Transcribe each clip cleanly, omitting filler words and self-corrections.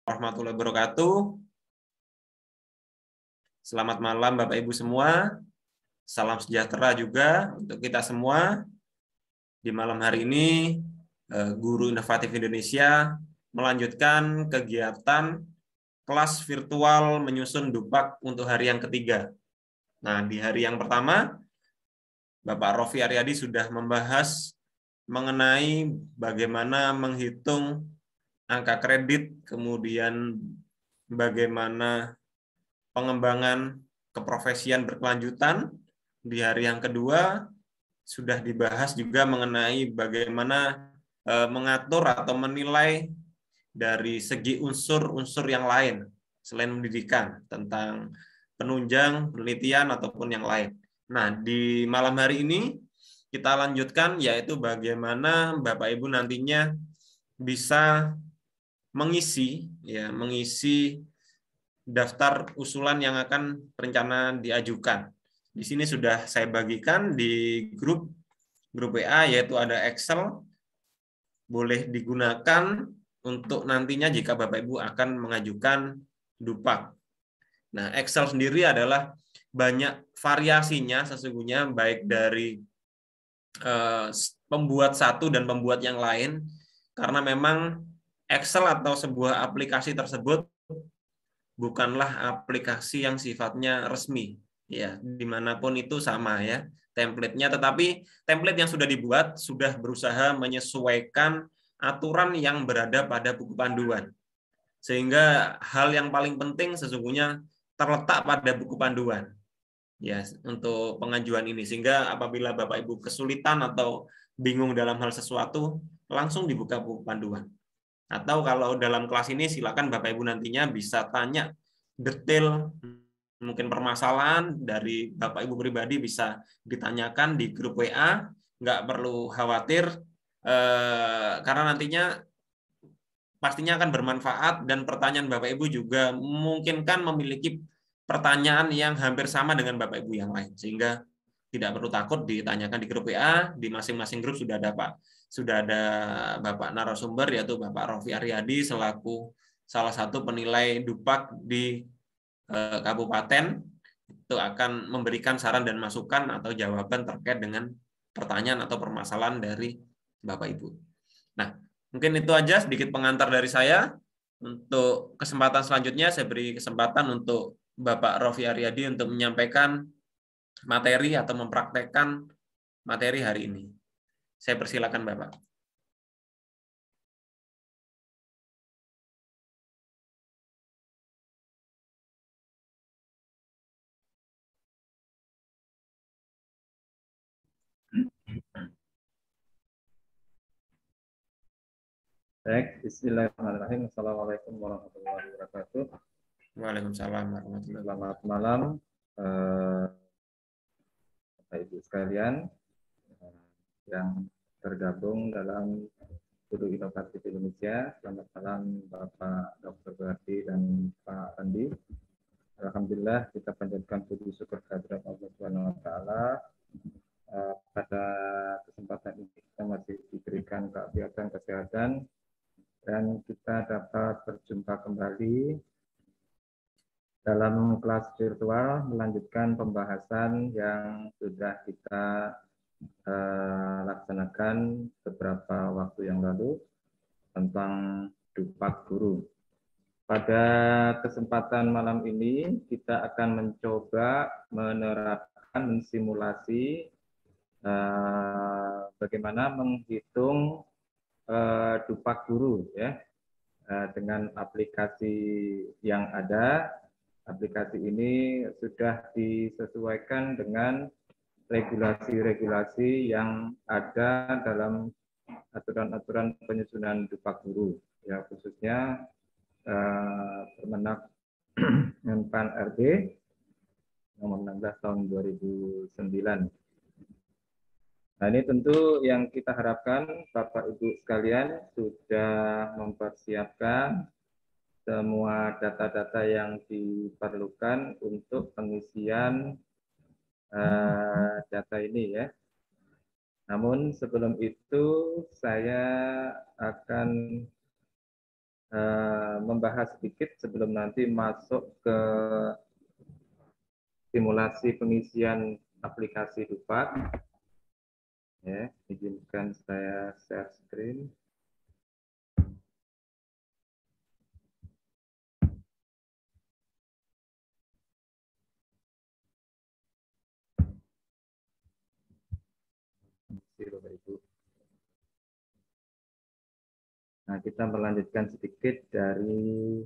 Warahmatullahi wabarakatuh. Selamat malam Bapak Ibu semua. Salam sejahtera juga untuk kita semua. Di malam hari ini, Guru Inovatif Indonesia melanjutkan kegiatan kelas virtual menyusun Dupak untuk hari yang ketiga. Nah, di hari yang pertama, Bapak Rofi Aryadi sudah membahas mengenai bagaimana menghitung angka kredit, kemudian bagaimana pengembangan keprofesian berkelanjutan. Di hari yang kedua sudah dibahas juga mengenai bagaimana mengatur atau menilai dari segi unsur-unsur yang lain selain pendidikan, tentang penunjang, penelitian ataupun yang lain. Nah, di malam hari ini kita lanjutkan, yaitu bagaimana Bapak Ibu nantinya bisa mengisi daftar usulan yang akan rencana diajukan. Di sini sudah saya bagikan di grup WA, yaitu ada Excel, boleh digunakan untuk nantinya jika Bapak Ibu akan mengajukan Dupak. Nah, Excel sendiri adalah banyak variasinya sesungguhnya, baik dari pembuat satu dan pembuat yang lain, karena memang Excel atau sebuah aplikasi tersebut bukanlah aplikasi yang sifatnya resmi, ya, dimanapun itu sama ya template-nya, tetapi template yang sudah dibuat sudah berusaha menyesuaikan aturan yang berada pada buku panduan, sehingga hal yang paling penting sesungguhnya terletak pada buku panduan ya untuk pengajuan ini, sehingga apabila Bapak Ibu kesulitan atau bingung dalam hal sesuatu, langsung dibuka buku panduan. Atau kalau dalam kelas ini silakan Bapak Ibu nantinya bisa tanya detail, mungkin permasalahan dari Bapak Ibu pribadi bisa ditanyakan di grup WA, nggak perlu khawatir karena nantinya pastinya akan bermanfaat, dan pertanyaan Bapak Ibu juga memungkinkan memiliki pertanyaan yang hampir sama dengan Bapak Ibu yang lain, sehingga tidak perlu takut ditanyakan di grup WA. Di masing-masing grup sudah ada Bapak narasumber, yaitu Bapak Rofi Aryadi selaku salah satu penilai Dupak di kabupaten, itu akan memberikan saran dan masukan atau jawaban terkait dengan pertanyaan atau permasalahan dari Bapak Ibu. Nah, mungkin itu aja sedikit pengantar dari saya. Untuk kesempatan selanjutnya saya beri kesempatan untuk Bapak Rofi Aryadi untuk menyampaikan materi atau mempraktekkan materi hari ini. Saya persilakan Bapak. Baik, bismillahirrahmanirrahim. Assalamualaikum warahmatullahi wabarakatuh. Waalaikumsalam warahmatullahi wabarakatuh. Selamat malam, Bapak Ibu sekalian yang tergabung dalam Guru Inovatif Indonesia. Selamat malam Bapak Dr. Berardi dan Pak Andi. Alhamdulillah kita panjatkan puji syukur kehadirat Allah Subhanahu wa taala. Pada kesempatan ini kita masih diberikan keafiatan kesehatan dan kita dapat berjumpa kembali dalam kelas virtual melanjutkan pembahasan yang sudah kita laksanakan beberapa waktu yang lalu tentang Dupak Guru. Pada kesempatan malam ini kita akan mencoba menerapkan, mensimulasi bagaimana menghitung Dupak Guru ya dengan aplikasi yang ada. Aplikasi ini sudah disesuaikan dengan regulasi-regulasi yang ada dalam aturan-aturan penyusunan Dupak Guru, ya khususnya Permenak Menpan RB nomor 16 tahun 2009. Nah, ini tentu yang kita harapkan Bapak Ibu sekalian sudah mempersiapkan semua data-data yang diperlukan untuk pengisian data ini ya. Namun sebelum itu saya akan membahas sedikit sebelum nanti masuk ke simulasi pengisian aplikasi Dupak. Ya, izinkan saya share screen. Bapak Ibu. Nah, kita melanjutkan sedikit dari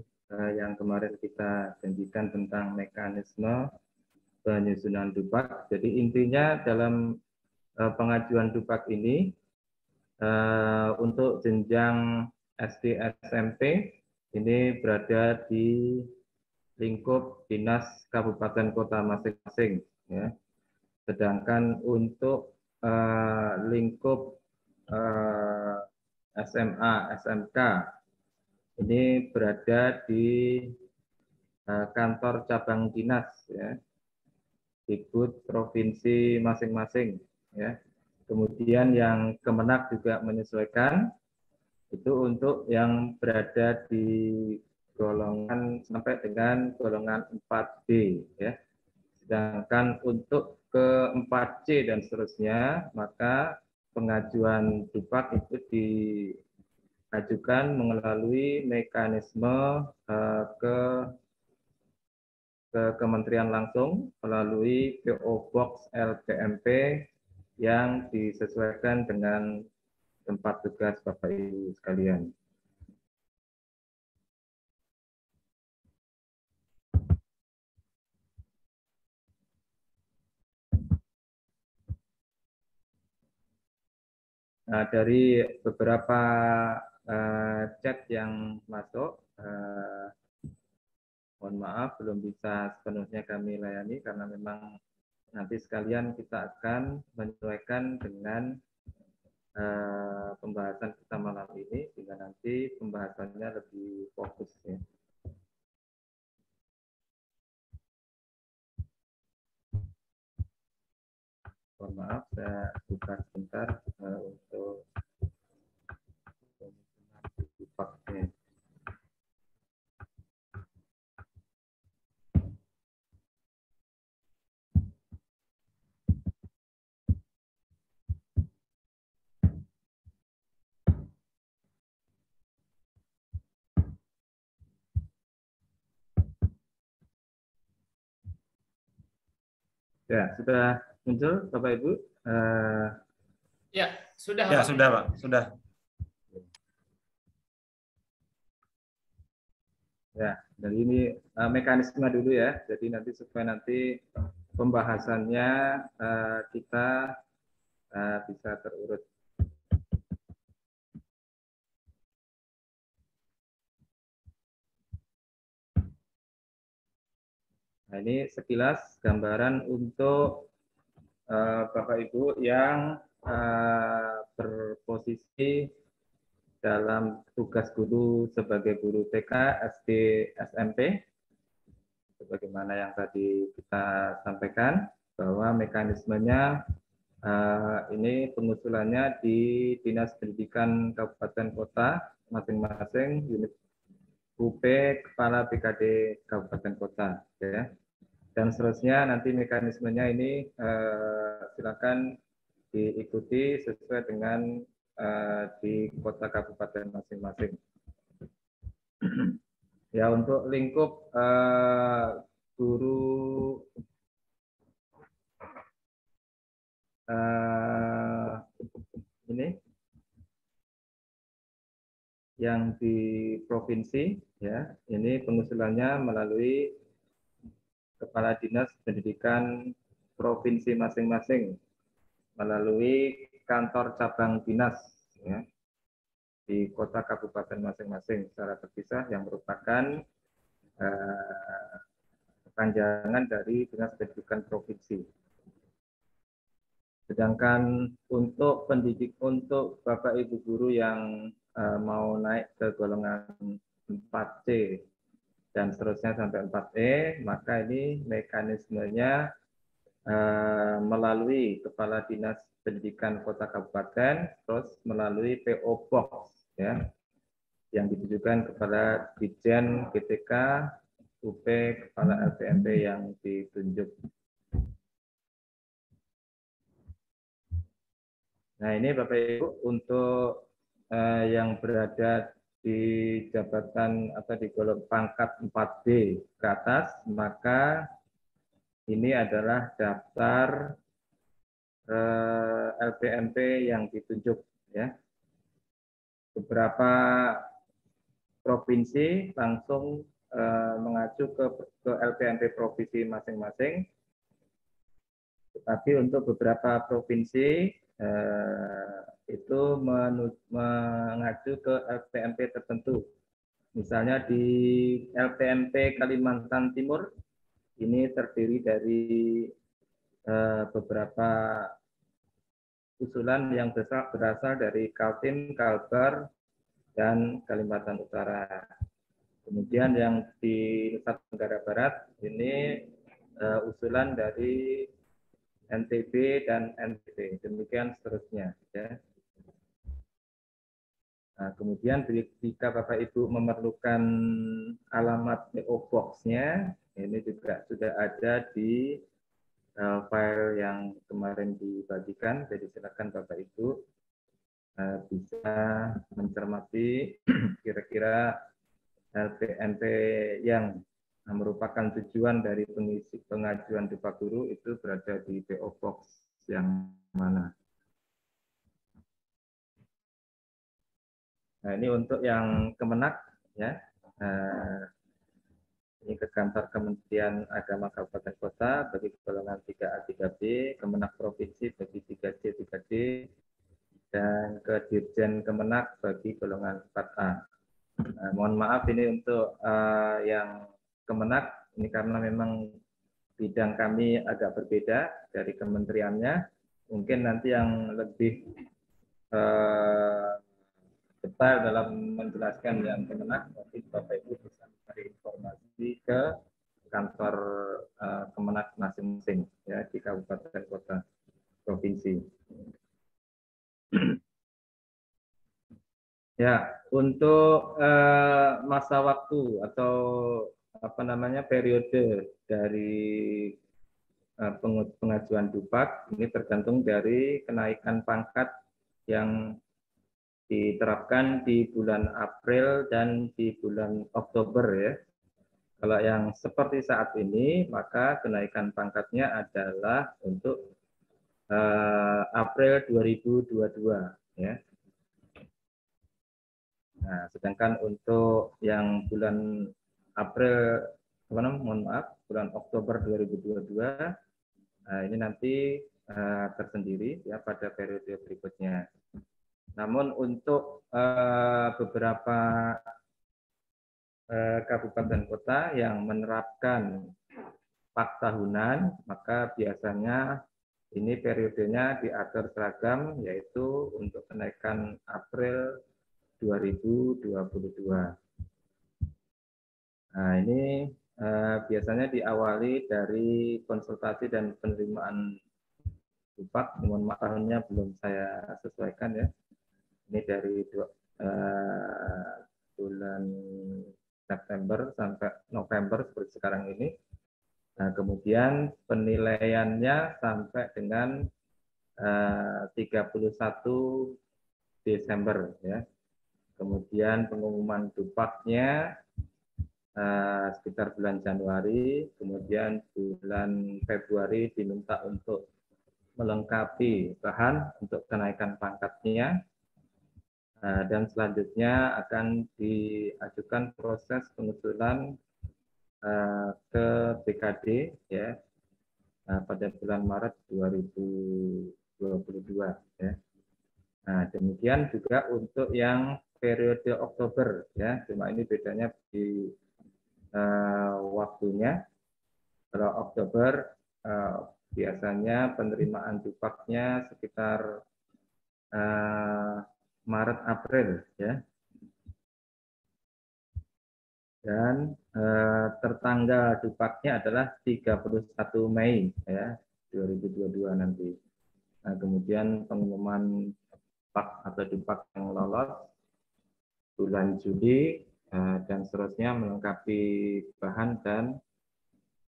yang kemarin kita janjikan tentang mekanisme penyusunan Dupak. Jadi intinya dalam pengajuan Dupak ini untuk jenjang SD SMP ini berada di lingkup dinas kabupaten kota masing-masing. Ya. Sedangkan untuk lingkup SMA, SMK ini berada di kantor cabang dinas, ya, Dikbud provinsi masing-masing. Ya. Kemudian yang Kemenak juga menyesuaikan itu untuk yang berada di golongan sampai dengan golongan 4B, ya. Sedangkan untuk ke 4C dan seterusnya, maka pengajuan Dupak itu diajukan melalui mekanisme ke kementerian langsung melalui PO Box LPMP yang disesuaikan dengan tempat tugas Bapak Ibu sekalian. Nah, dari beberapa chat yang masuk, mohon maaf belum bisa sepenuhnya kami layani karena memang nanti sekalian kita akan menyesuaikan dengan pembahasan kita malam ini sehingga nanti pembahasannya lebih fokus, ya. Mohon maaf, saya buka sebentar untuk Dupaknya. Ya, sudah muncul Bapak Ibu? Ya, sudah. Ya, Pak. sudah, Pak. Sudah. Ya, jadi ini mekanisme dulu ya. Jadi nanti supaya nanti pembahasannya kita bisa terurut. Nah, ini sekilas gambaran untuk Bapak Ibu yang berposisi dalam tugas guru sebagai guru TK, SD, SMP. Sebagaimana yang tadi kita sampaikan, bahwa mekanismenya ini pengusulannya di Dinas Pendidikan Kabupaten Kota masing-masing, unit UP, Kepala BKD Kabupaten Kota, ya. Dan seterusnya nanti mekanismenya ini silakan diikuti sesuai dengan di kota kabupaten masing-masing. Ya, untuk lingkup guru ini yang di provinsi, ya, ini pengusulannya melalui Kepala Dinas Pendidikan provinsi masing-masing melalui kantor cabang dinas, ya, di kota kabupaten masing-masing secara terpisah yang merupakan kepanjangan dari Dinas Pendidikan Provinsi. Sedangkan untuk untuk Bapak Ibu guru yang mau naik ke golongan 4C dan seterusnya sampai 4E, maka ini mekanismenya melalui Kepala Dinas Pendidikan Kota Kabupaten, terus melalui PO Box, ya. yang ditujukan kepada Dirjen GTK, UP, Kepala LPMP yang ditunjuk. Nah, ini Bapak Ibu untuk yang berada di jabatan atau di golongan pangkat 4B ke atas, maka ini adalah daftar LPMP yang ditunjuk, ya. Beberapa provinsi langsung mengacu ke LPMP provinsi masing-masing. Tetapi untuk beberapa provinsi itu mengacu ke LPMP tertentu. Misalnya di LPMP Kalimantan Timur ini terdiri dari beberapa usulan yang berasal dari Kaltim, Kalbar, dan Kalimantan Utara. Kemudian yang di Nusa Tenggara Barat ini usulan dari NTB dan NTB, demikian seterusnya. Ya. Nah, kemudian jika Bapak Ibu memerlukan alamat PO Box-nya, ini juga sudah ada di file yang kemarin dibagikan, jadi silakan Bapak Ibu bisa mencermati kira-kira LPMP yang merupakan tujuan dari pengisi pengajuan Upah Guru itu berada di PO Box yang mana. Nah, ini untuk yang Kemenak, ya. Ini ke kantor Kementerian Agama Kabupaten Kota bagi golongan 3A 3B, Kemenak Provinsi bagi 3C 3D, dan ke Dirjen Kemenak bagi golongan 4A. Nah, mohon maaf ini untuk yang Kemenak, ini karena memang bidang kami agak berbeda dari kementeriannya. Mungkin nanti yang lebih detail dalam menjelaskan yang Kemenak, nanti Bapak Ibu bisa mencari informasi ke kantor Kemenak masing-masing ya di kabupaten kota provinsi. Ya, untuk masa waktu atau apa namanya periode dari pengajuan DUPAK ini tergantung dari kenaikan pangkat yang diterapkan di bulan April dan di bulan Oktober ya. Kalau yang seperti saat ini maka kenaikan pangkatnya adalah untuk April 2022 ya. Nah, sedangkan untuk yang bulan April, mohon maaf, bulan Oktober 2022, nah ini nanti tersendiri ya pada periode berikutnya. Namun untuk beberapa kabupaten kota yang menerapkan PAK tahunan, maka biasanya ini periodenya diatur seragam, yaitu untuk kenaikan April 2022. Nah, ini biasanya diawali dari konsultasi dan penerimaan upah. Mohon maaf tahunnya belum saya sesuaikan ya. Ini dari bulan September sampai November seperti sekarang ini. Nah, kemudian penilaiannya sampai dengan 31 Desember ya. Kemudian pengumuman DUPAK-nya sekitar bulan Januari, kemudian bulan Februari diminta untuk melengkapi bahan untuk kenaikan pangkatnya, dan selanjutnya akan diajukan proses pengusulan ke BKD ya pada bulan Maret 2022 ya. Nah, demikian juga untuk yang periode Oktober ya, cuma ini bedanya di waktunya. Kalau Oktober biasanya penerimaan DUPAK-nya sekitar Maret April ya. Dan tertanggal DUPAK-nya adalah 31 Mei ya 2022 nanti. Nah, kemudian pengumuman PAK atau DUPAK yang lolos bulan Juli dan seterusnya melengkapi bahan dan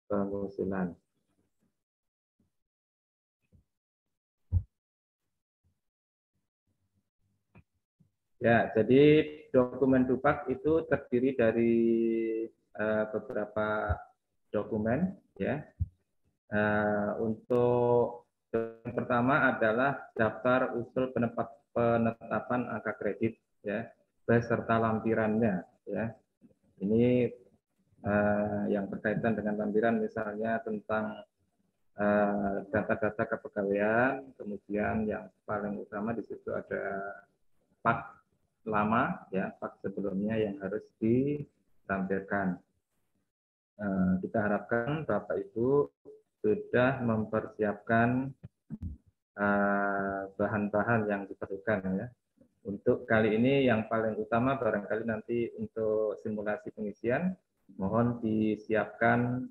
pengusulan. Ya, jadi dokumen Dupak itu terdiri dari beberapa dokumen, ya. Untuk yang pertama adalah daftar usul penetapan angka kredit, ya, beserta lampirannya, ya. Ini yang berkaitan dengan lampiran, misalnya tentang data-data kepegawaian, kemudian yang paling utama di situ ada pak lama, ya, pak sebelumnya yang harus ditampilkan. Kita harapkan Bapak Ibu sudah mempersiapkan bahan-bahan yang diperlukan, ya. Untuk kali ini yang paling utama barangkali nanti untuk simulasi pengisian, mohon disiapkan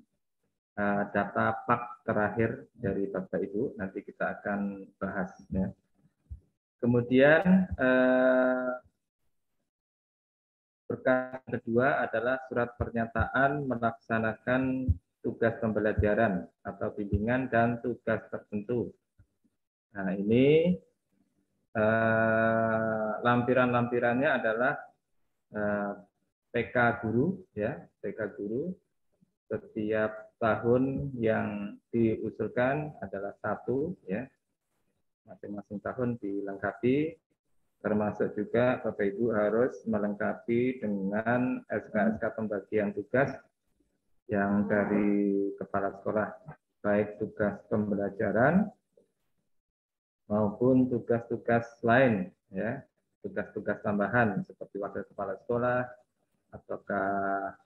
data pak terakhir dari Bapak Ibu, nanti kita akan bahas, ya. Kemudian berkas kedua adalah surat pernyataan melaksanakan tugas pembelajaran atau bimbingan dan tugas tertentu. Nah, ini lampiran-lampirannya adalah PK guru, ya, PK guru. Setiap tahun yang diusulkan adalah 1, ya. Masing-masing tahun dilengkapi. Termasuk juga Bapak Ibu harus melengkapi dengan SK-SK pembagian tugas yang dari kepala sekolah, baik tugas pembelajaran maupun tugas-tugas lain, ya, tugas-tugas tambahan seperti wakil kepala sekolah, ataukah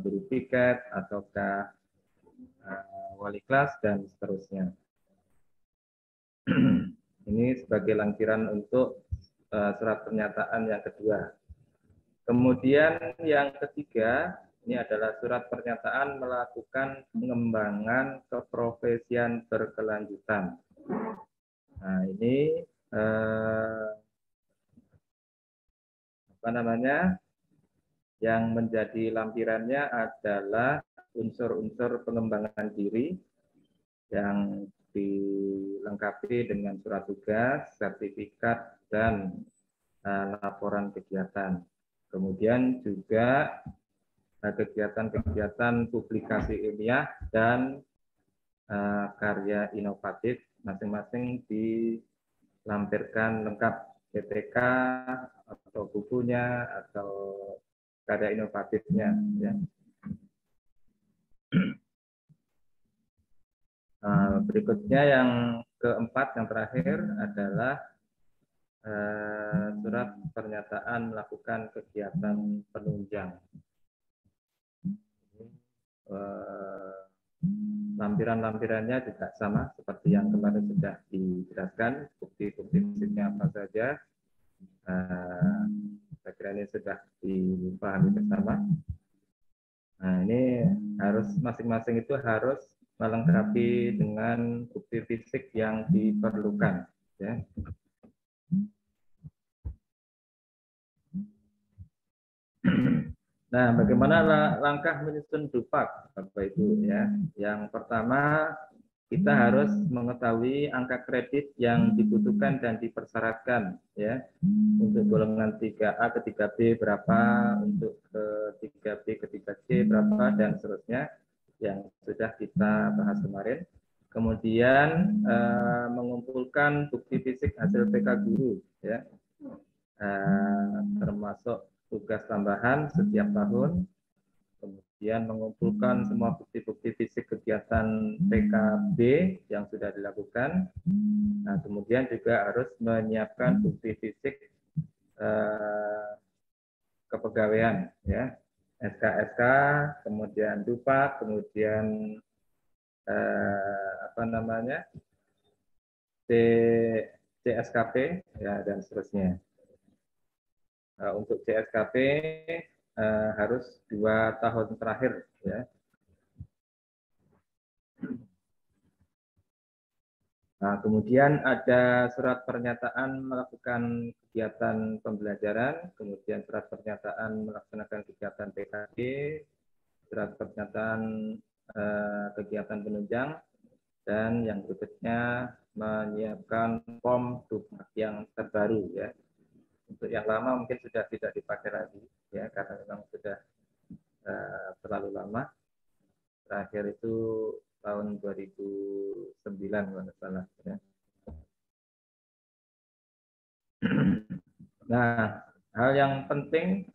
guru piket, ataukah wali kelas dan seterusnya. Ini sebagai lampiran untuk surat pernyataan yang kedua. Kemudian yang ketiga, ini adalah surat pernyataan melakukan pengembangan keprofesian berkelanjutan. Nah, ini yang menjadi lampirannya adalah unsur-unsur pengembangan diri yang dilengkapi dengan surat tugas, sertifikat, dan laporan kegiatan. Kemudian juga kegiatan-kegiatan publikasi ilmiah dan karya inovatif masing-masing dilampirkan lengkap, PTK atau bukunya atau karya inovatifnya, ya. Berikutnya yang keempat, yang terakhir adalah surat pernyataan melakukan kegiatan penunjang. Lampiran-lampirannya juga sama seperti yang kemarin sudah dijelaskan, bukti-bukti fisiknya apa saja. Saya kira ini sudah dipahami bersama. Nah, ini harus masing-masing itu harus melengkapi dengan bukti fisik yang diperlukan, ya. Nah, bagaimana langkah menyusun Dupak, Bapak Ibu, ya? Yang pertama, kita harus mengetahui angka kredit yang dibutuhkan dan dipersyaratkan, ya. Untuk golongan 3A ke 3B berapa, untuk ke 3B ke 3C berapa, dan seterusnya yang sudah kita bahas kemarin. Kemudian mengumpulkan bukti fisik hasil PK guru, ya. Termasuk tugas tambahan setiap tahun, kemudian mengumpulkan semua bukti-bukti fisik kegiatan PKB yang sudah dilakukan. Nah, kemudian juga harus menyiapkan bukti fisik kepegawaian, ya, SK-SK, kemudian Dupak, kemudian CSKP, ya, dan seterusnya. Untuk CSKP harus 2 tahun terakhir, ya. Nah, kemudian ada surat pernyataan melakukan kegiatan pembelajaran, kemudian surat pernyataan melaksanakan kegiatan PKG, surat pernyataan kegiatan penunjang, dan yang berikutnya menyiapkan form dukmak yang terbaru ya. Untuk yang lama mungkin sudah tidak dipakai lagi ya, karena memang sudah terlalu lama. Terakhir itu tahun 2009 kalau tidak salah ya. Nah, hal yang penting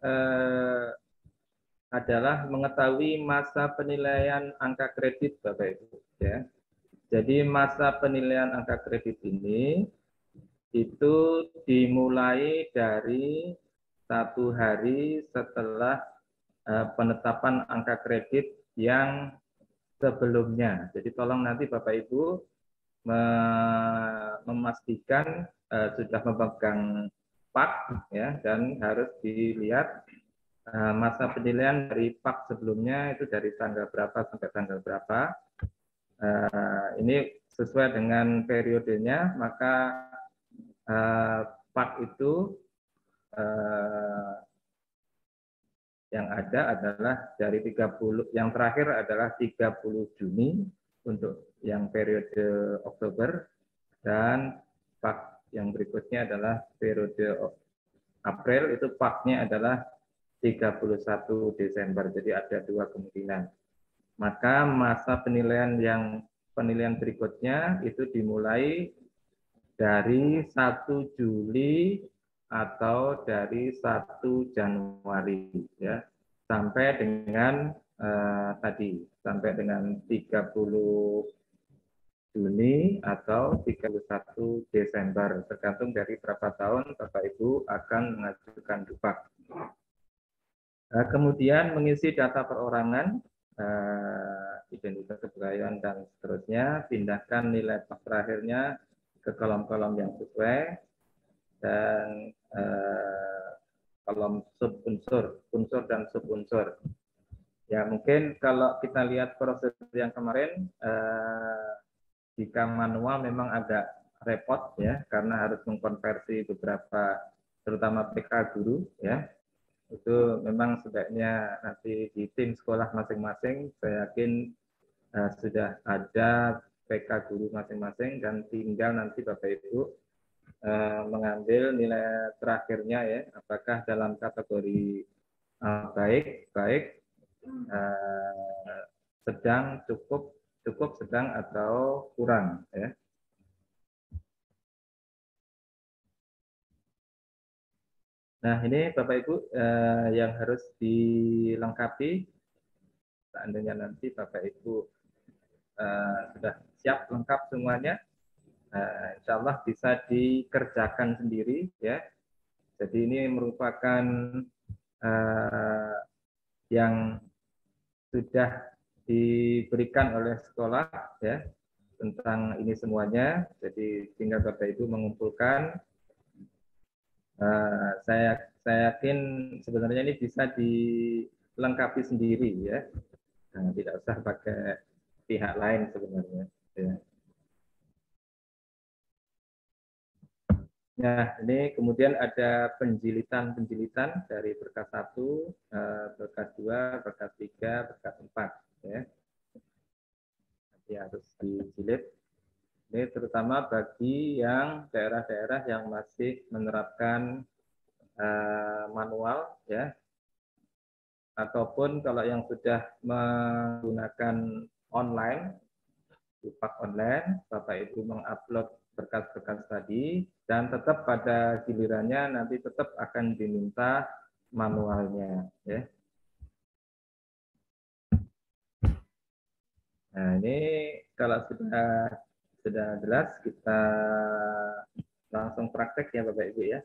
adalah mengetahui masa penilaian angka kredit Bapak Ibu ya. Jadi masa penilaian angka kredit ini itu dimulai dari 1 hari setelah penetapan angka kredit yang sebelumnya. Jadi tolong nanti Bapak Ibu memastikan sudah memegang PAK ya, dan harus dilihat masa penilaian dari PAK sebelumnya itu dari tanggal berapa sampai tanggal berapa. Ini sesuai dengan periodenya, maka PAK itu yang ada adalah dari 30, yang terakhir adalah 30 Juni untuk yang periode Oktober, dan PAK yang berikutnya adalah periode April, itu PAK-nya adalah 31 Desember. Jadi ada 2 kemungkinan. Maka masa penilaian berikutnya itu dimulai dari 1 Juli atau dari 1 Januari ya, sampai dengan sampai dengan 30 Juni atau 31 Desember, tergantung dari berapa tahun Bapak Ibu akan mengajukan DUPAK. Kemudian mengisi data perorangan, identitas kepegawaian dan seterusnya, pindahkan nilai PAK terakhirnya ke kolom-kolom yang sesuai, dan kolom subunsur, unsur dan subunsur. Ya mungkin kalau kita lihat proses yang kemarin, jika manual memang agak repot ya, karena harus mengkonversi beberapa, terutama PK guru ya. Itu memang sebaiknya nanti di tim sekolah masing-masing, saya yakin sudah ada PK guru masing-masing, dan tinggal nanti Bapak Ibu mengambil nilai terakhirnya ya, apakah dalam kategori baik, sedang, cukup, sedang, atau kurang ya. Nah ini Bapak Ibu yang harus dilengkapi seandainya nanti Bapak Ibu sudah siap lengkap semuanya, insya Allah bisa dikerjakan sendiri ya. Jadi ini merupakan yang sudah diberikan oleh sekolah ya tentang ini semuanya. Jadi tinggal Bapak Ibu mengumpulkan. Saya yakin sebenarnya ini bisa dilengkapi sendiri ya. Tidak usah pakai pihak lain sebenarnya. Ya. Nah, ini kemudian ada penjilitan dari berkas 1, berkas 2, berkas 3, berkas 4. Ya. Nanti harus dijilid. Ini terutama bagi yang daerah-daerah yang masih menerapkan manual, ya. Ataupun kalau yang sudah menggunakan online, DUPAK online, Bapak Ibu mengupload berkas-berkas tadi, dan tetap pada gilirannya nanti tetap akan diminta manualnya. Ya. Nah ini kalau sudah jelas, kita langsung praktek ya Bapak Ibu ya.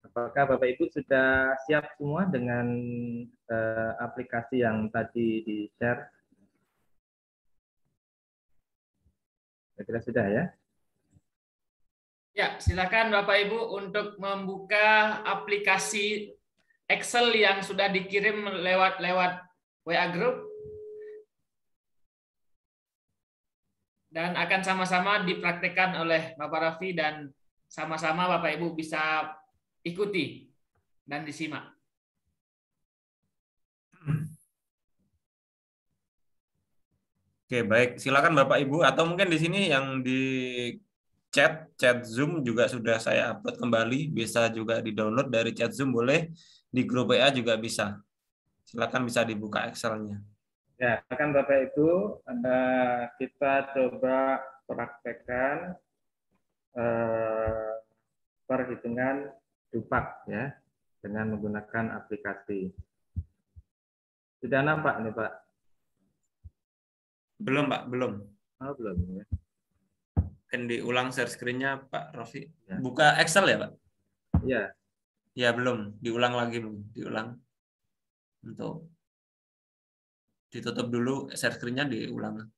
Apakah Bapak Ibu sudah siap semua dengan aplikasi yang tadi di-share? Saya kira sudah ya. Ya, silakan Bapak Ibu untuk membuka aplikasi Excel yang sudah dikirim lewat WA Group. dan akan sama-sama dipraktekkan oleh Bapak Raffi dan sama-sama Bapak Ibu bisa ikuti dan disimak. Oke, baik. Silakan Bapak Ibu atau mungkin di sini yang di chat Zoom juga sudah saya upload kembali, bisa juga di-download dari chat Zoom, boleh di grup WA juga bisa. Silakan bisa dibuka Excel-nya. Ya, kan Bapak Ibu, kita coba praktekkan perhitungan dupak ya dengan menggunakan aplikasi. Sudah nampak nih Pak? Belum, Pak, belum. Oh, belum ya. Mungkin diulang share screen-nya, Pak Rofi. Ya. Buka Excel ya, Pak? Iya. Ya, belum. Diulang lagi, belum. Diulang. Untuk ditutup dulu share screen-nya, diulang.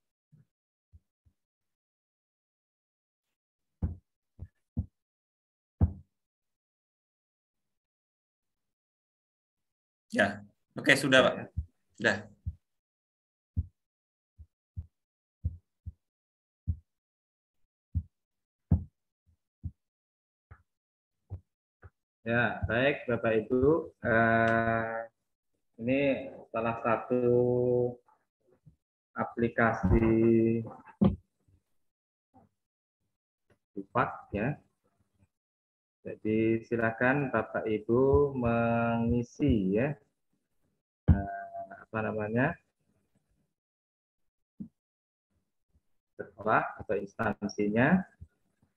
Ya, oke, sudah, Pak. Sudah. Ya, baik Bapak Ibu. Ini salah satu aplikasi dupak ya. Jadi silakan Bapak Ibu mengisi ya apa namanya sekolah atau instansinya,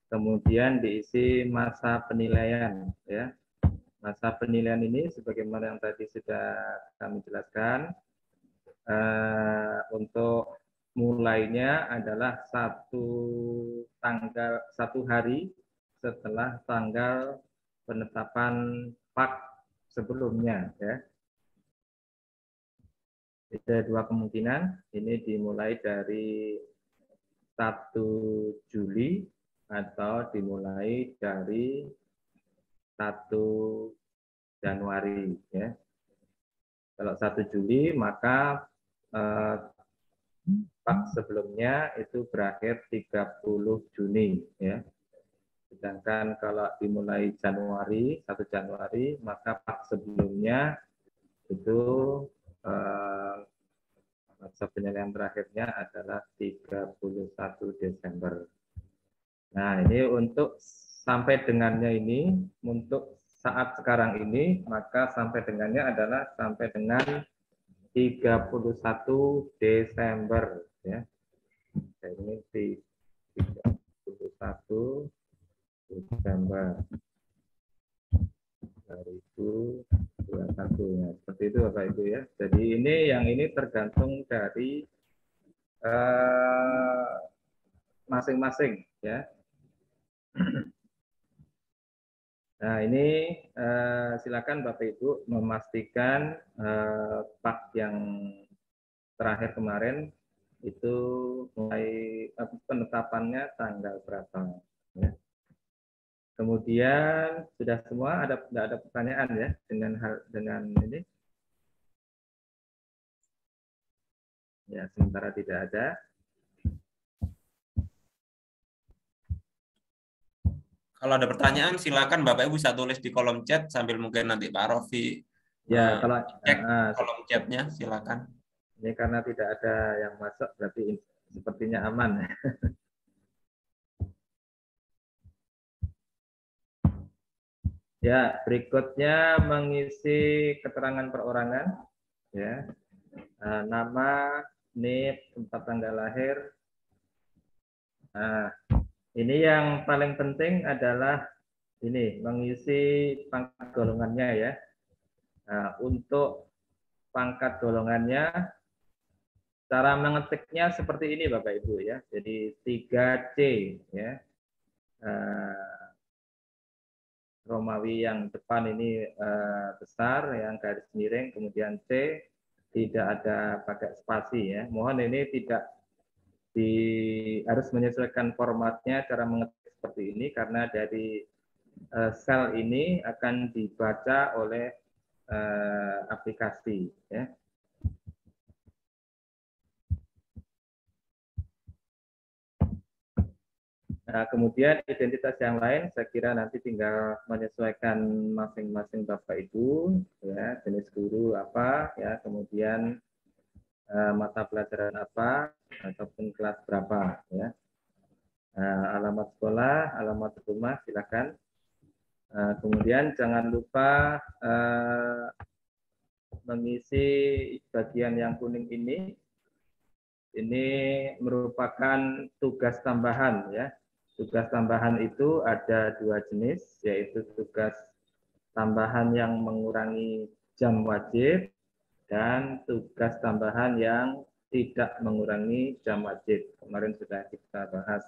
kemudian diisi masa penilaian ya. Masa penilaian ini sebagaimana yang tadi sudah kami jelaskan, untuk mulainya adalah satu hari setelah tanggal penetapan PAK sebelumnya ya. Ada dua kemungkinan, ini dimulai dari 1 Juli atau dimulai dari 1 Januari ya. Kalau 1 Juli maka PAK sebelumnya itu berakhir 30 Juni ya. Sedangkan kalau dimulai Januari, 1 Januari, maka PAK sebelumnya itu masa penilaian terakhirnya adalah 31 Desember. Nah, ini untuk sampai dengannya ini, untuk saat sekarang ini, maka sampai dengannya adalah sampai dengan 31 Desember. Ya. Ini 31 Desember 2021 ya. Seperti itu Bapak Ibu ya. Jadi yang ini tergantung dari masing-masing ya. Nah ini silakan Bapak Ibu memastikan PAK yang terakhir kemarin itu mulai penetapannya tanggal berapa ya. Kemudian sudah semua, tidak ada pertanyaan ya dengan ini. Ya, sementara tidak ada. Kalau ada pertanyaan, silakan Bapak Ibu bisa tulis di kolom chat sambil mungkin nanti Pak Rofi Ya, kalau cek kolom chatnya, silakan. Ini karena tidak ada yang masuk, berarti sepertinya aman. Ya, berikutnya mengisi keterangan perorangan. Ya, nama, NIP, tempat tanggal lahir. Nah, ini yang paling penting adalah ini mengisi pangkat golongannya ya. Nah, untuk pangkat golongannya, cara mengetiknya seperti ini Bapak Ibu ya. Jadi 3C ya. Romawi yang depan ini besar, yang garis miring, kemudian C tidak ada pakai spasi ya. Mohon ini tidak harus menyesuaikan formatnya cara mengetik seperti ini karena dari sel ini akan dibaca oleh aplikasi ya. Nah, kemudian identitas yang lain saya kira nanti tinggal menyesuaikan masing-masing Bapak Ibu, ya, jenis guru apa, ya, kemudian mata pelajaran apa ataupun kelas berapa, ya. Alamat sekolah, alamat rumah, silakan. Kemudian jangan lupa mengisi bagian yang kuning ini. Ini merupakan tugas tambahan, ya. Tugas tambahan itu ada 2 jenis, yaitu tugas tambahan yang mengurangi jam wajib dan tugas tambahan yang tidak mengurangi jam wajib. Kemarin sudah kita bahas.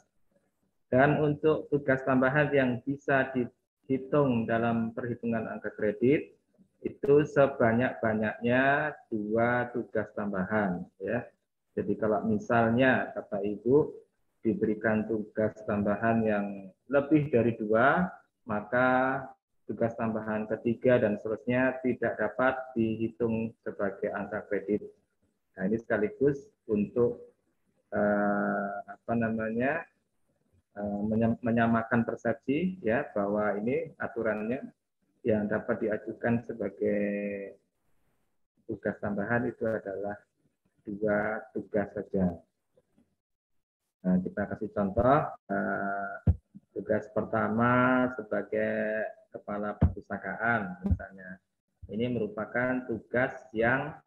Dan untuk tugas tambahan yang bisa dihitung dalam perhitungan angka kredit itu sebanyak-banyaknya 2 tugas tambahan, ya. Jadi kalau misalnya Bapak Ibu diberikan tugas tambahan yang lebih dari 2, maka tugas tambahan ketiga dan seterusnya tidak dapat dihitung sebagai angka kredit. Nah, ini sekaligus untuk menyamakan persepsi, ya, bahwa ini aturannya yang dapat diajukan sebagai tugas tambahan itu adalah 2 tugas saja. Nah, kita kasih contoh. Tugas pertama sebagai kepala perpustakaan misalnya. Ini merupakan tugas yang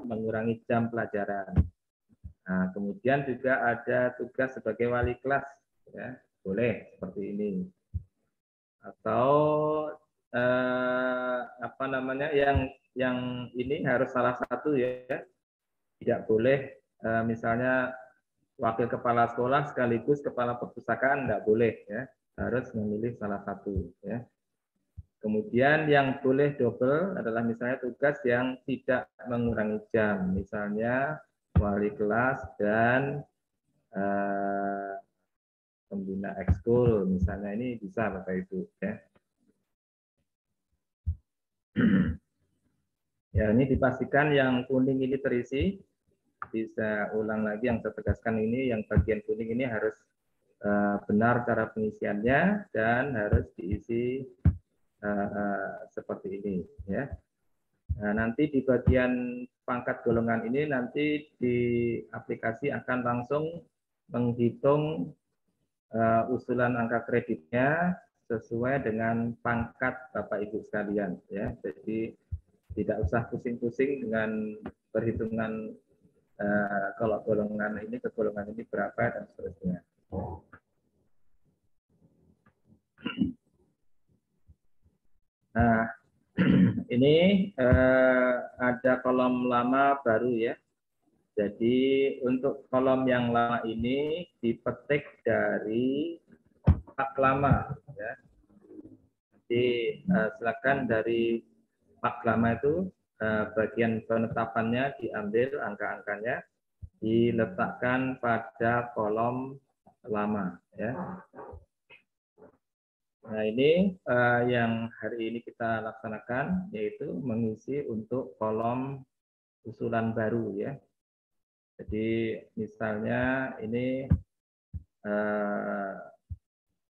mengurangi jam pelajaran. Nah, kemudian juga ada tugas sebagai wali kelas, ya, boleh seperti ini. Atau yang ini harus salah satu, ya, tidak boleh misalnya wakil kepala sekolah sekaligus kepala perpustakaan, tidak boleh, ya, harus memilih salah satu, ya. Kemudian yang boleh double adalah misalnya tugas yang tidak mengurangi jam, misalnya wali kelas dan pembina ekskul, misalnya, ini bisa Bapak Ibu, ya. Ya, ini dipastikan yang kuning ini terisi. Bisa ulang lagi yang saya tegaskan ini, yang bagian kuning ini harus benar cara pengisiannya dan harus diisi seperti ini, ya. Nah, nanti di bagian pangkat golongan ini nanti di aplikasi akan langsung menghitung usulan angka kreditnya sesuai dengan pangkat Bapak Ibu sekalian, ya. Jadi tidak usah pusing-pusing dengan perhitungan kalau golongan ini ke golongan ini berapa dan seterusnya. Nah, ini ada kolom lama baru, ya. Jadi untuk kolom yang lama ini dipetik dari pak lama, ya. Jadi silakan dari pak lama itu bagian penetapannya diambil angka-angkanya, diletakkan pada kolom lama, ya. Nah, ini yang hari ini kita laksanakan, yaitu mengisi untuk kolom usulan baru, ya. Jadi misalnya ini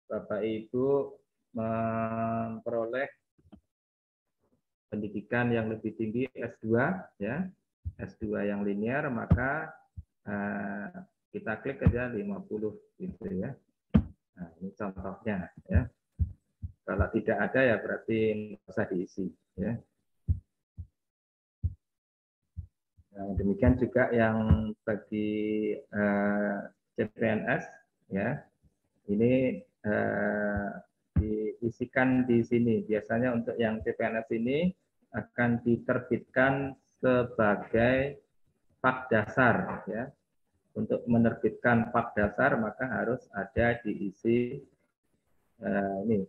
Bapak Ibu memperoleh pendidikan yang lebih tinggi S2, ya. S2 yang linear, maka kita klik aja 50 gitu, ya. Nah, ini contohnya, ya. Kalau tidak ada ya berarti nggak usah diisi, ya. Nah, demikian juga yang bagi CPNS, ya. Ini diisikan di sini. Biasanya untuk yang CPNS ini akan diterbitkan sebagai pak dasar, ya. Untuk menerbitkan pak dasar maka harus ada diisi ini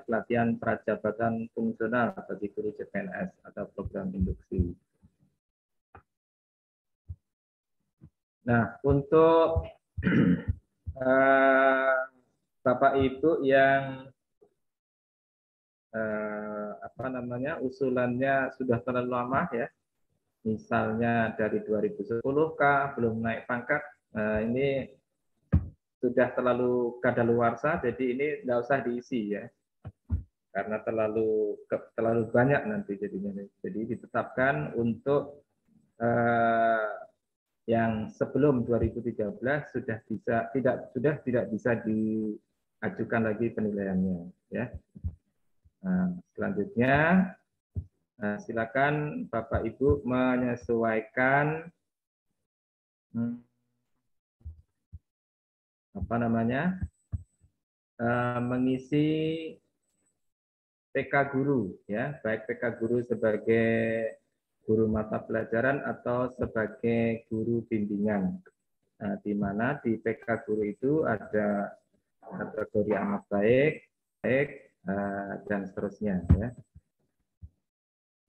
pelatihan prajabatan fungsional bagi guru CPNS atau program induksi. Nah, untuk Bapak Ibu yang usulannya sudah terlalu lama, ya. Misalnya dari 2010 belum naik pangkat, ini sudah terlalu kadaluarsa, jadi ini tidak usah diisi ya, karena terlalu banyak nanti jadinya. Jadi ditetapkan untuk yang sebelum 2013 sudah tidak bisa diajukan lagi penilaiannya ya. Nah, selanjutnya silakan Bapak Ibu menyesuaikan mengisi PK guru ya, baik PK guru sebagai guru mata pelajaran atau sebagai guru bimbingan. Nah, di mana di PK guru itu ada kategori amat baik, dan seterusnya ya.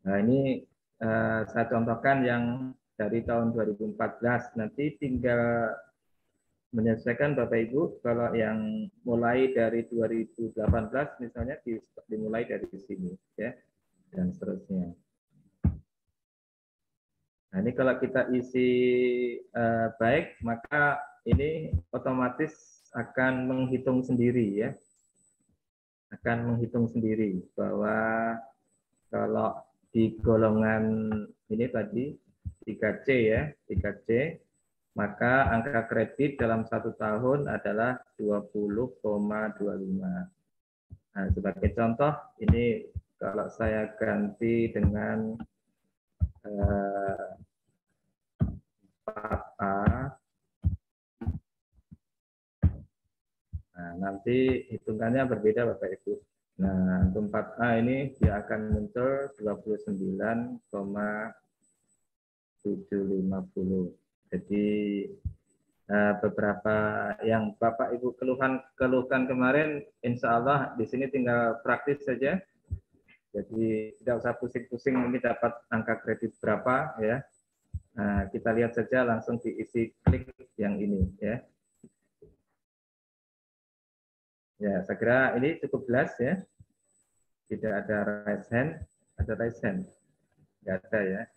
Nah, ini saya contohkan yang dari tahun 2014, nanti tinggal menyesuaikan Bapak Ibu. Kalau yang mulai dari 2018 misalnya dimulai dari sini ya, dan seterusnya. Nah, ini kalau kita isi baik, maka ini otomatis akan menghitung sendiri ya. Akan menghitung sendiri bahwa kalau di golongan ini tadi 3C ya, 3C, maka angka kredit dalam 1 tahun adalah 20,25. Nah, sebagai contoh, ini kalau saya ganti dengan 4A, nah, nanti hitungannya berbeda Bapak Ibu. Nah, untuk 4A ini dia akan muncul 29,750. Jadi beberapa yang Bapak Ibu keluhkan kemarin, insya Allah di sini tinggal praktis saja. Jadi tidak usah pusing-pusing ini dapat angka kredit berapa ya. Nah, kita lihat saja langsung diisi klik yang ini ya. Ya, saya kira ini cukup jelas ya. Tidak ada raise hand, ada raise hand. Tidak ada ya.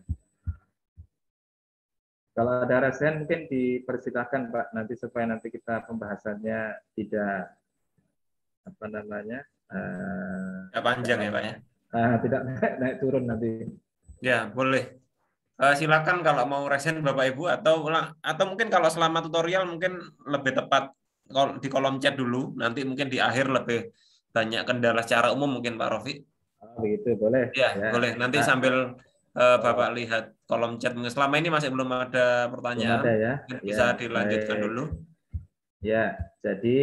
Kalau ada raise hand mungkin dipersilahkan Pak, nanti supaya nanti kita pembahasannya tidak panjang ya Pak ya. Tidak naik turun nanti. Ya, boleh. Silakan kalau mau resen Bapak Ibu atau mungkin kalau selama tutorial mungkin lebih tepat di kolom chat dulu, nanti mungkin di akhir lebih banyak kendala secara umum mungkin Pak Rofi. Begitu boleh. Ya, boleh. Nanti sambil Bapak lihat kolom chat. Selama ini masih belum ada pertanyaan. Belum ada ya. Bisa dilanjutkan dulu. Ya, jadi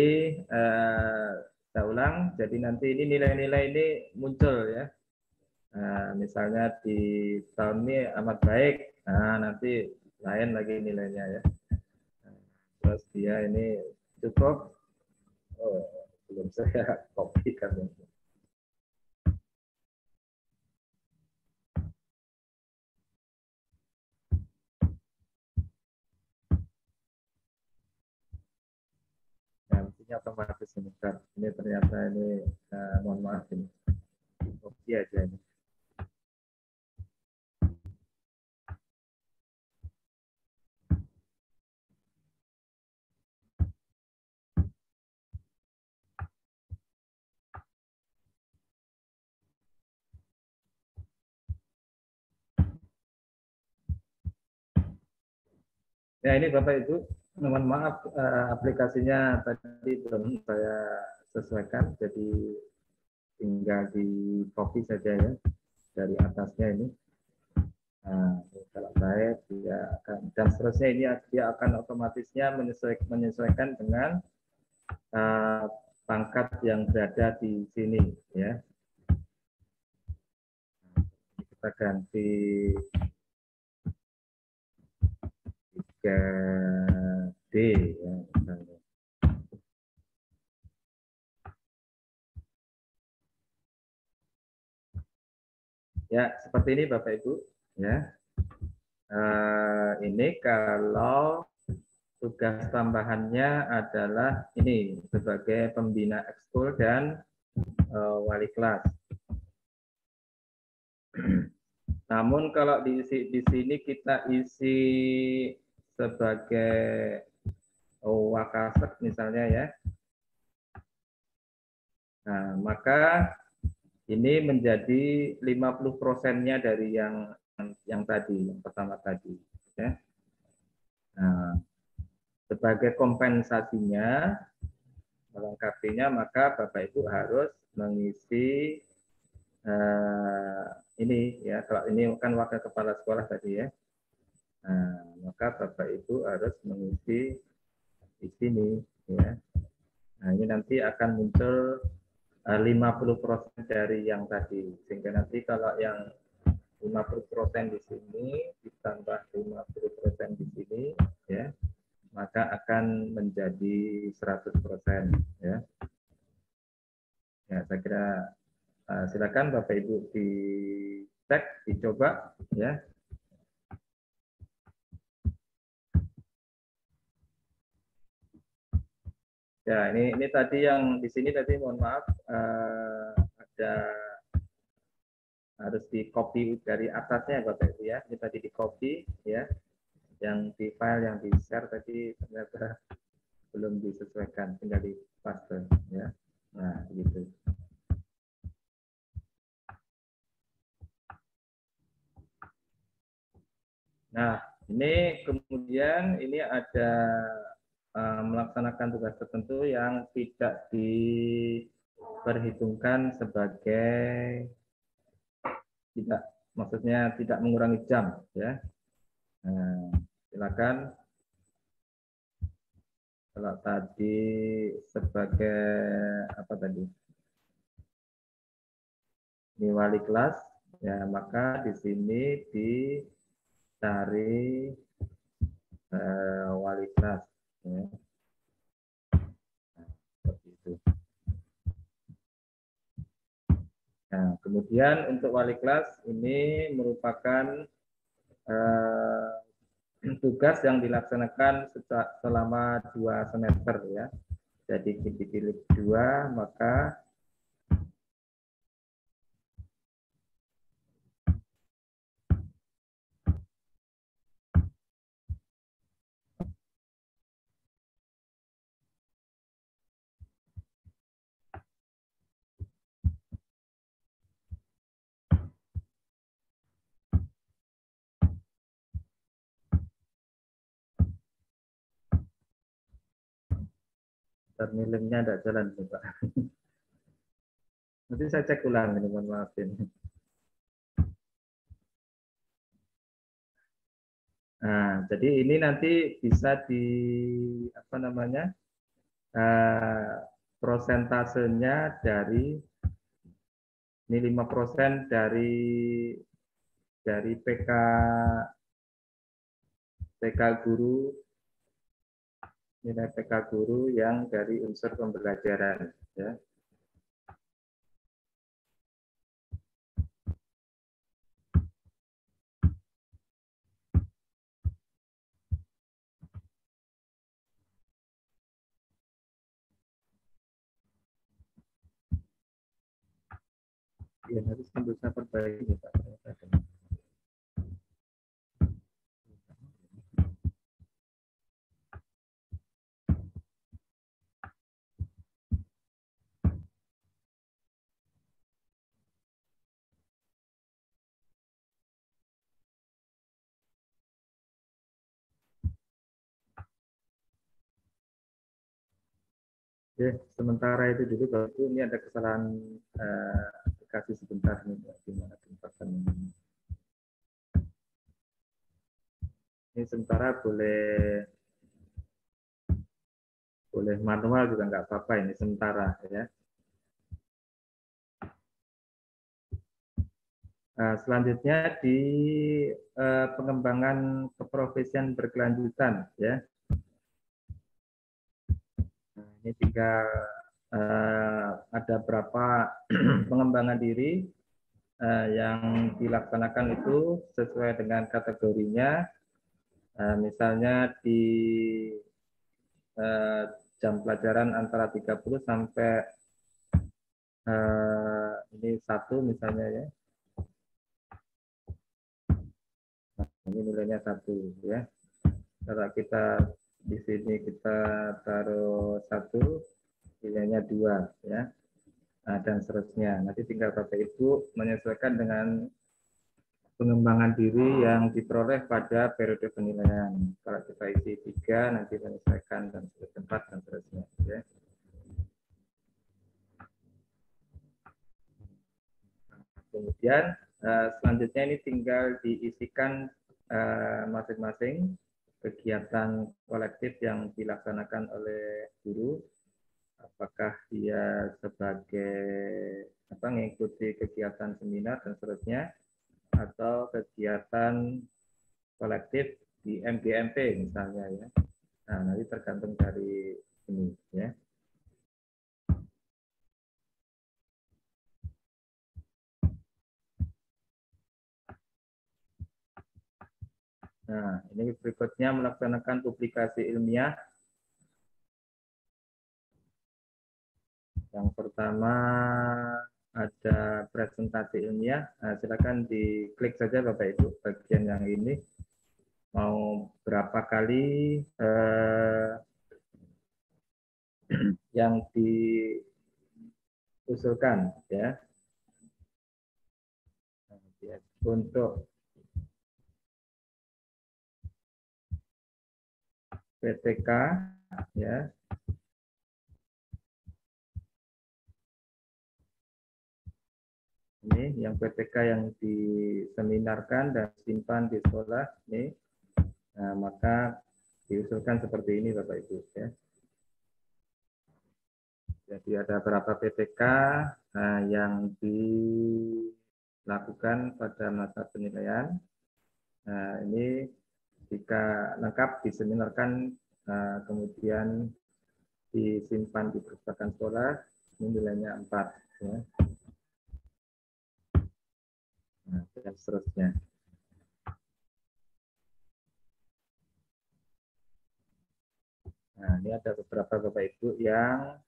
saya ulang. Jadi nanti ini nilai-nilai ini muncul ya. Misalnya di tahun ini amat baik. Nah, nanti lain lagi nilainya ya. Terus dia ini cukup. Oh, belum saya copy kan. Nantinya otomatis ini. Ini ternyata ini mohon maaf ini. Copy aja ini. Ya, ini Bapak Ibu, mohon maaf aplikasinya tadi belum saya sesuaikan, jadi tinggal di copy saja ya dari atasnya ini. Nah, kalau baik dia akan, dan seterusnya ini dia akan otomatisnya menyesuaikan dengan pangkat yang berada di sini ya. Kita ganti 3D ya misalnya. Ya, seperti ini Bapak Ibu ya. Ini kalau tugas tambahannya adalah ini sebagai pembina ekskul dan wali kelas. Namun kalau di sini kita isi sebagai Wakaset misalnya ya. Nah, maka ini menjadi 50%-nya dari yang tadi, yang pertama tadi. Ya. Nah, sebagai kompensasinya, melengkapinya, maka Bapak Ibu harus mengisi ini ya. Kalau ini kan wakil kepala sekolah tadi ya. Nah, maka Bapak Ibu harus mengisi di sini ya. Nah, ini nanti akan muncul 50% dari yang tadi. Sehingga nanti kalau yang 50% di sini ditambah 50% di sini ya, maka akan menjadi 100% ya. Ya, saya kira silakan Bapak Ibu dicek, dicoba ya. Ya, ini tadi yang di sini tadi mohon maaf ada harus di copy dari atasnya Bapak Ibu ya. Ini tadi di copy ya. Yang di file yang di share tadi ternyata belum disesuaikan, tinggal di paste ya. Nah, begitu. Nah, ini kemudian ini ada melaksanakan tugas tertentu yang tidak diperhitungkan sebagai maksudnya tidak mengurangi jam ya. Nah, silakan. Kalau tadi sebagai apa tadi? Ini wali kelas ya, maka di sini dicari wali kelas ya. Nah, seperti itu. Nah, kemudian untuk wali kelas ini merupakan tugas yang dilaksanakan selama 2 semester ya. Jadi dipilih 2, maka termilingnya tidak jalan Pak. Nanti saya cek ulang ini, mohon maaf ini. Nah, jadi ini nanti bisa di apa namanya prosentasenya dari ini 5% dari PK guru, nilai PK guru yang dari unsur pembelajaran ya. Ya, harus sambil saya perbaiki Pak. Oke, sementara itu dulu Bapak ini ada kesalahan aplikasi sebentar nih gimana tempat ini. Ini sementara boleh manual juga nggak apa-apa ini sementara ya. Selanjutnya di pengembangan keprofesian berkelanjutan ya. Nah, ini tinggal ada berapa pengembangan diri yang dilaksanakan itu sesuai dengan kategorinya. Misalnya di jam pelajaran antara 30 sampai ini 1 misalnya ya. Nah, ini nilainya 1 ya. Kalau kita Di sini kita taruh 1, nilainya 2 ya. Nah, dan seterusnya. Nanti tinggal Bapak Ibu menyesuaikan dengan pengembangan diri yang diperoleh pada periode penilaian. Kalau kita isi 3, nanti menyesuaikan dan seterusnya 4 dan seterusnya. Ya. Kemudian selanjutnya ini tinggal diisikan masing-masing kegiatan kolektif yang dilaksanakan oleh guru. Apakah dia sebagai mengikuti kegiatan seminar dan seterusnya, atau kegiatan kolektif di MGMP misalnya ya. Nah, nanti tergantung dari ini ya. Nah, ini berikutnya melaksanakan publikasi ilmiah. Yang pertama ada presentasi ilmiah. Nah, silakan diklik saja Bapak Ibu bagian yang ini. Mau berapa kali yang diusulkan ya. Untuk PTK ya. Ini yang PTK yang diseminarkan dan simpan di sekolah ini. Nah, maka diusulkan seperti ini Bapak Ibu ya. Jadi ada berapa PTK yang dilakukan pada masa penilaian. Nah, ini jika lengkap diseminarkan kemudian disimpan di perpustakaan sekolah, ini nilainya 4 ya. Nah, dan seterusnya. Nah, ini ada beberapa Bapak Ibu yang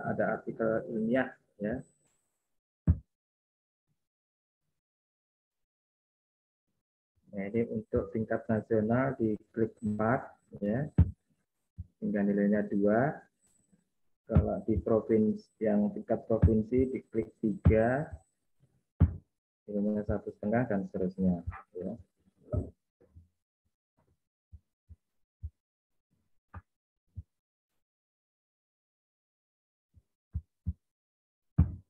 ada artikel ilmiah ya. Nah, ini untuk tingkat nasional di klik 4 ya. Hingga nilainya 2. Kalau di provinsi yang tingkat provinsi diklik 3, nilainya 1,5 dan seterusnya. Ya.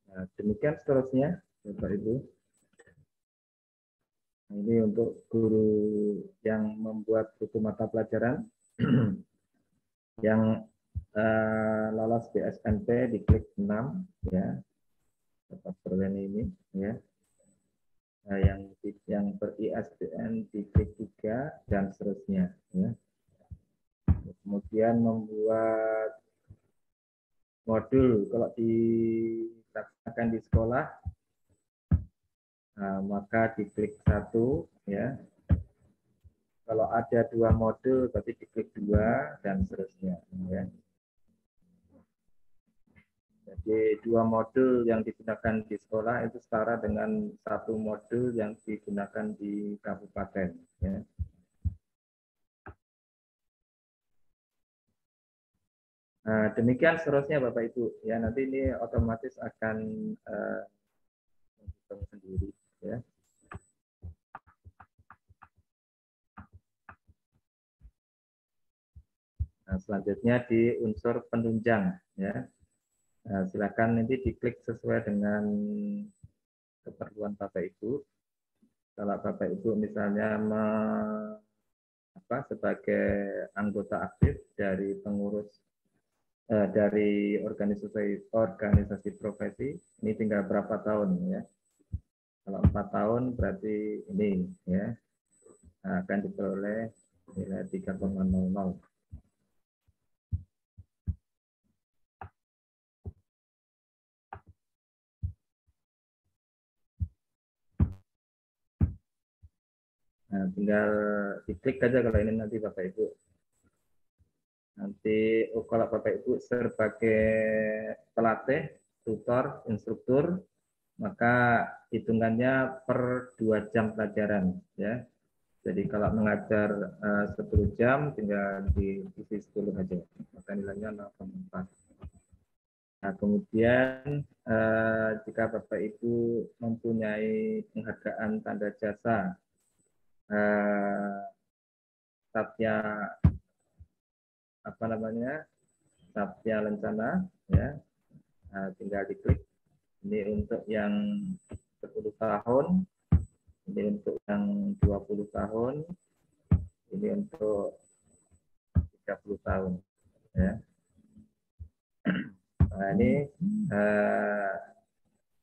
Nah, demikian seterusnya, Bapak Ibu. Nah, ini untuk guru yang membuat buku mata pelajaran yang lolos BSNP diklik 6 ya. Dapat perlen ini ya. Nah, yang ber-ISBN diklik 3 dan seterusnya ya. Kemudian membuat modul kalau dilaksanakan di sekolah maka diklik 1 ya. Kalau ada 2 modul berarti diklik 2 dan seterusnya ya. Jadi 2 modul yang digunakan di sekolah itu setara dengan 1 modul yang digunakan di kabupaten. Ya. Nah, demikian seterusnya Bapak Ibu. Ya, nanti ini otomatis akan menghitung sendiri. Ya. Nah, selanjutnya di unsur penunjang. Ya. Nah, silakan nanti diklik sesuai dengan keperluan Bapak Ibu. Kalau Bapak Ibu misalnya sebagai anggota aktif dari pengurus dari organisasi profesi, ini tinggal berapa tahun ya? Kalau 4 tahun berarti ini ya akan diperoleh nilai 3,00. Nah, tinggal diklik aja kalau ini nanti Bapak Ibu. Nanti kalau Bapak Ibu sebagai pelatih, tutor, instruktur, maka hitungannya per 2 jam pelajaran ya. Jadi kalau mengajar 10 jam tinggal diisi 10 aja, maka nilainya 0,4. Nah, kemudian jika Bapak Ibu mempunyai penghargaan tanda jasa Satya Satya Lencana, ya, tinggal diklik. Ini untuk yang 10 tahun, ini untuk yang 20 tahun, ini untuk 30 tahun, ya. Nah, ini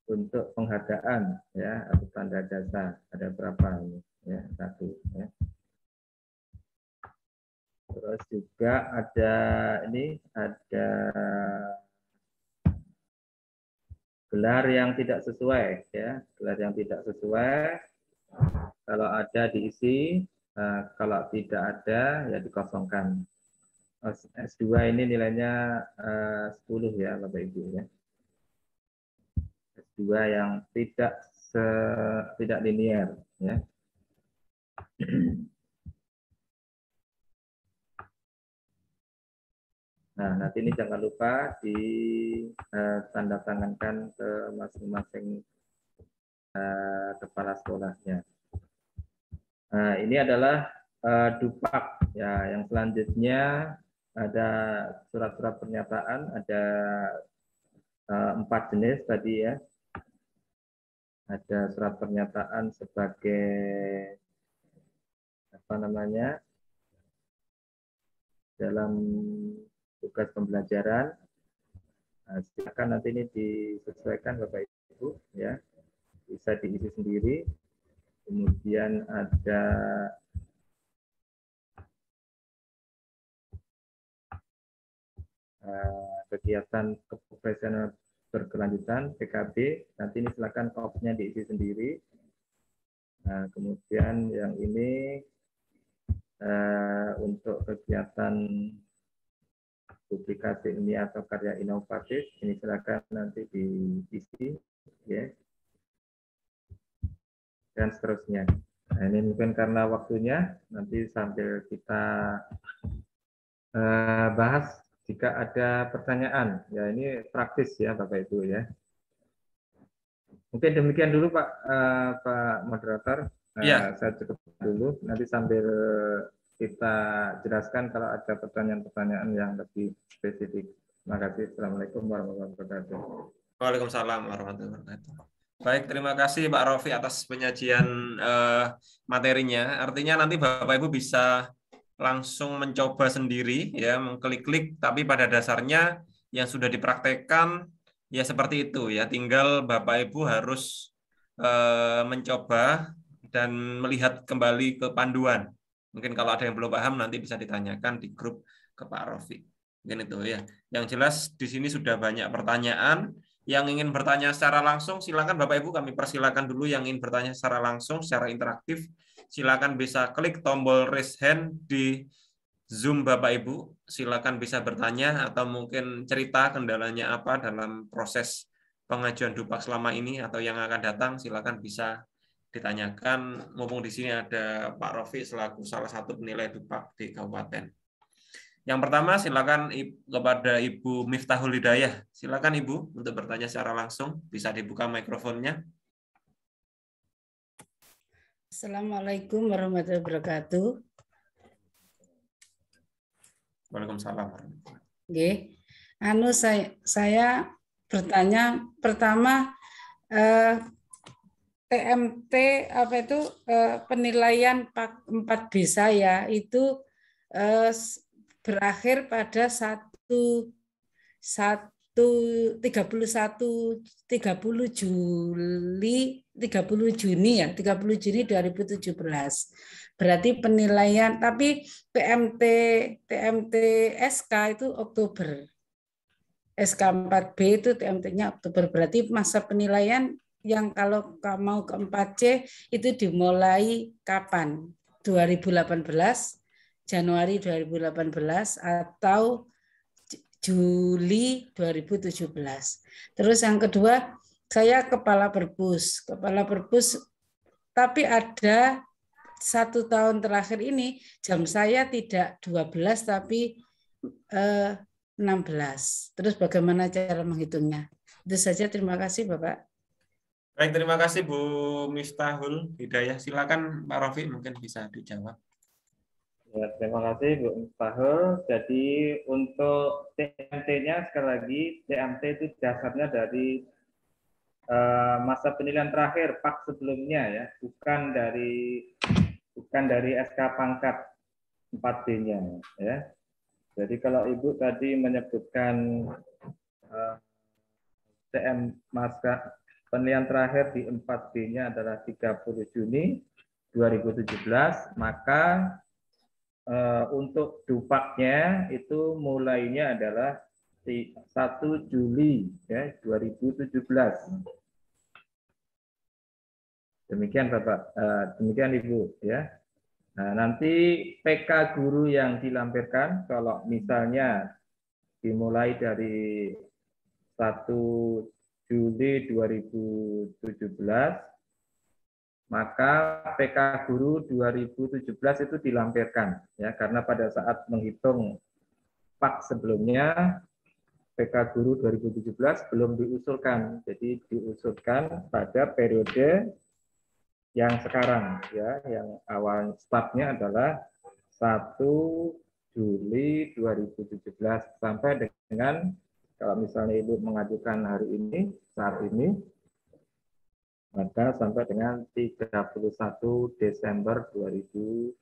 untuk penghargaan, ya, atau tanda jasa ada berapa ini, ya, 1, ya. Terus juga ada gelar yang tidak sesuai, ya, gelar yang tidak sesuai. Kalau ada diisi, kalau tidak ada ya dikosongkan. S2 ini nilainya 10 ya Bapak Ibu, ya. S2 yang tidak linear, ya. Nah, nanti ini jangan lupa tanda tangankan ke masing-masing kepala sekolahnya. Nah, ini adalah Dupak, ya. Yang selanjutnya ada surat-surat pernyataan, ada 4 jenis tadi, ya. Ada surat pernyataan sebagai dalam tugas pembelajaran. Nah, silakan nanti ini disesuaikan Bapak Ibu, ya, bisa diisi sendiri. Kemudian ada kegiatan keprofesional berkelanjutan PKB. Nanti ini silakan kopnya diisi sendiri. Nah, kemudian yang ini untuk kegiatan publikasi ilmiah atau karya inovatif, ini silakan nanti diisi, ya, dan seterusnya. Nah, ini mungkin karena waktunya, nanti sambil kita bahas jika ada pertanyaan. Ya, ini praktis ya Bapak Ibu, ya. Mungkin demikian dulu Pak Moderator. Ya. Saya cukup dulu, nanti sambil kita jelaskan kalau ada pertanyaan-pertanyaan yang lebih spesifik. Terima kasih. Assalamualaikum warahmatullahi wabarakatuh. Waalaikumsalam warahmatullahi wabarakatuh. Baik, terima kasih Pak Rofi atas penyajian materinya. Artinya nanti Bapak Ibu bisa langsung mencoba sendiri, ya, mengklik-klik, tapi pada dasarnya yang sudah dipraktekkan ya seperti itu, ya. Tinggal Bapak Ibu harus mencoba dan melihat kembali ke panduan. Mungkin kalau ada yang belum paham nanti bisa ditanyakan di grup ke Pak Rofi. Mungkin itu, ya. Yang jelas di sini sudah banyak pertanyaan. Yang ingin bertanya secara langsung, silakan Bapak Ibu, kami persilakan dulu yang ingin bertanya secara langsung, secara interaktif. Silakan bisa klik tombol raise hand di Zoom Bapak Ibu. Silakan bisa bertanya atau mungkin cerita kendalanya apa dalam proses pengajuan Dupak selama ini atau yang akan datang. Silakan bisa ditanyakan. Mumpung di sini ada Pak Rofi selaku salah satu penilai Dupak di Kabupaten. Yang pertama silakan kepada Ibu Miftahul Hidayah. Silakan Ibu untuk bertanya secara langsung. Bisa dibuka mikrofonnya. Assalamualaikum warahmatullahi wabarakatuh. Waalaikumsalam. Saya bertanya pertama, TMT apa itu penilaian 4B saya itu berakhir pada 30 Juni ya, 30 Juni 2017. Berarti penilaian, tapi TMT SK itu Oktober. SK 4B itu TMT-nya Oktober. Berarti masa penilaian yang kalau mau ke 4C itu dimulai kapan? 2018, Januari 2018 atau Juli 2017. Terus yang kedua, saya kepala perpus, tapi ada 1 tahun terakhir ini jam saya tidak 12 tapi 16. Terus bagaimana cara menghitungnya? Itu saja, terima kasih Bapak. Baik, terima kasih Bu Miftahul Hidayah. Silakan Pak Rofi mungkin bisa dijawab. Ya, terima kasih Bu Miftahul. Jadi untuk TMT-nya sekali lagi, TMT itu dasarnya dari masa penilaian terakhir PAK sebelumnya ya, bukan dari SK pangkat 4B-nya ya. Jadi kalau Ibu tadi menyebutkan masa penilaian terakhir di 4B-nya adalah 30 Juni 2017, maka untuk dupaknya itu mulainya adalah 1 Juli ya 2017. Demikian Bapak, demikian Ibu ya. Nah, nanti PK guru yang dilampirkan kalau misalnya dimulai dari 1 Juli 2017, maka PK guru 2017 itu dilampirkan ya, karena pada saat menghitung PAK sebelumnya PK guru 2017 belum diusulkan. Jadi diusulkan pada periode yang sekarang ya, yang awal startnya adalah 1 Juli 2017 sampai dengan kalau misalnya Ibu mengajukan hari ini, saat ini, maka sampai dengan 31 Desember 2021.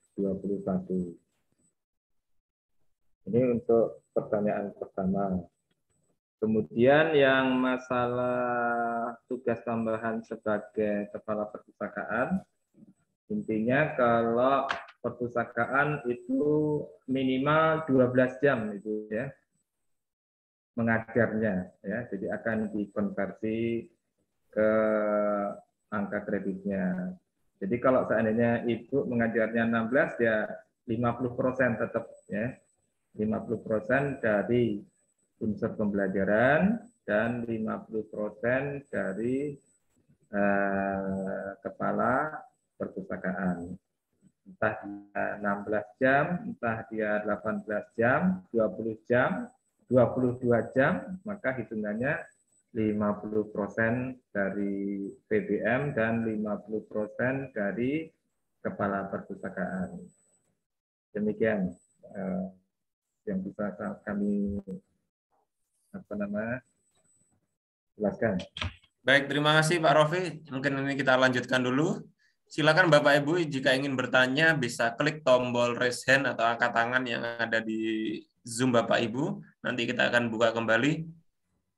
Ini untuk pertanyaan pertama. Kemudian yang masalah tugas tambahan sebagai kepala perpustakaan, intinya kalau perpustakaan itu minimal 12 jam itu ya mengajarnya ya, jadi akan dikonversi ke angka kreditnya. Jadi kalau seandainya Ibu mengajarnya 16 ya 50% tetap ya, 50% dari unsur pembelajaran dan 50% dari kepala perpustakaan. Entah dia 16 jam, entah dia 18 jam, 20 jam, 22 jam, maka hitungannya 50% dari PBM dan 50% dari kepala perpustakaan. Demikian yang bisa kami jelaskan. Baik, terima kasih Pak Rofi. Mungkin ini kita lanjutkan dulu. Silakan Bapak Ibu jika ingin bertanya bisa klik tombol raise hand atau angkat tangan yang ada di Zoom Bapak Ibu. Nanti kita akan buka kembali.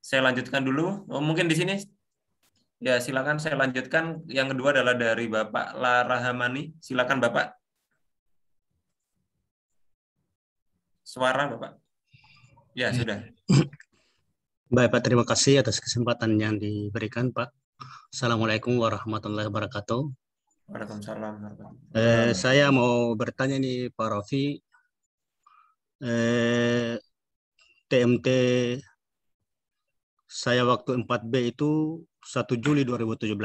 Saya lanjutkan dulu. Oh, mungkin di sini. Ya, silakan saya lanjutkan. Yang kedua adalah dari Bapak Larahamani. Silakan Bapak. Suara Bapak. Ya, sudah. Baik Pak, terima kasih atas kesempatan yang diberikan Pak. Assalamualaikum warahmatullahi wabarakatuh. Waalaikumsalam. Saya mau bertanya nih Pak Rofi, TMT saya waktu 4B itu 1 Juli 2017.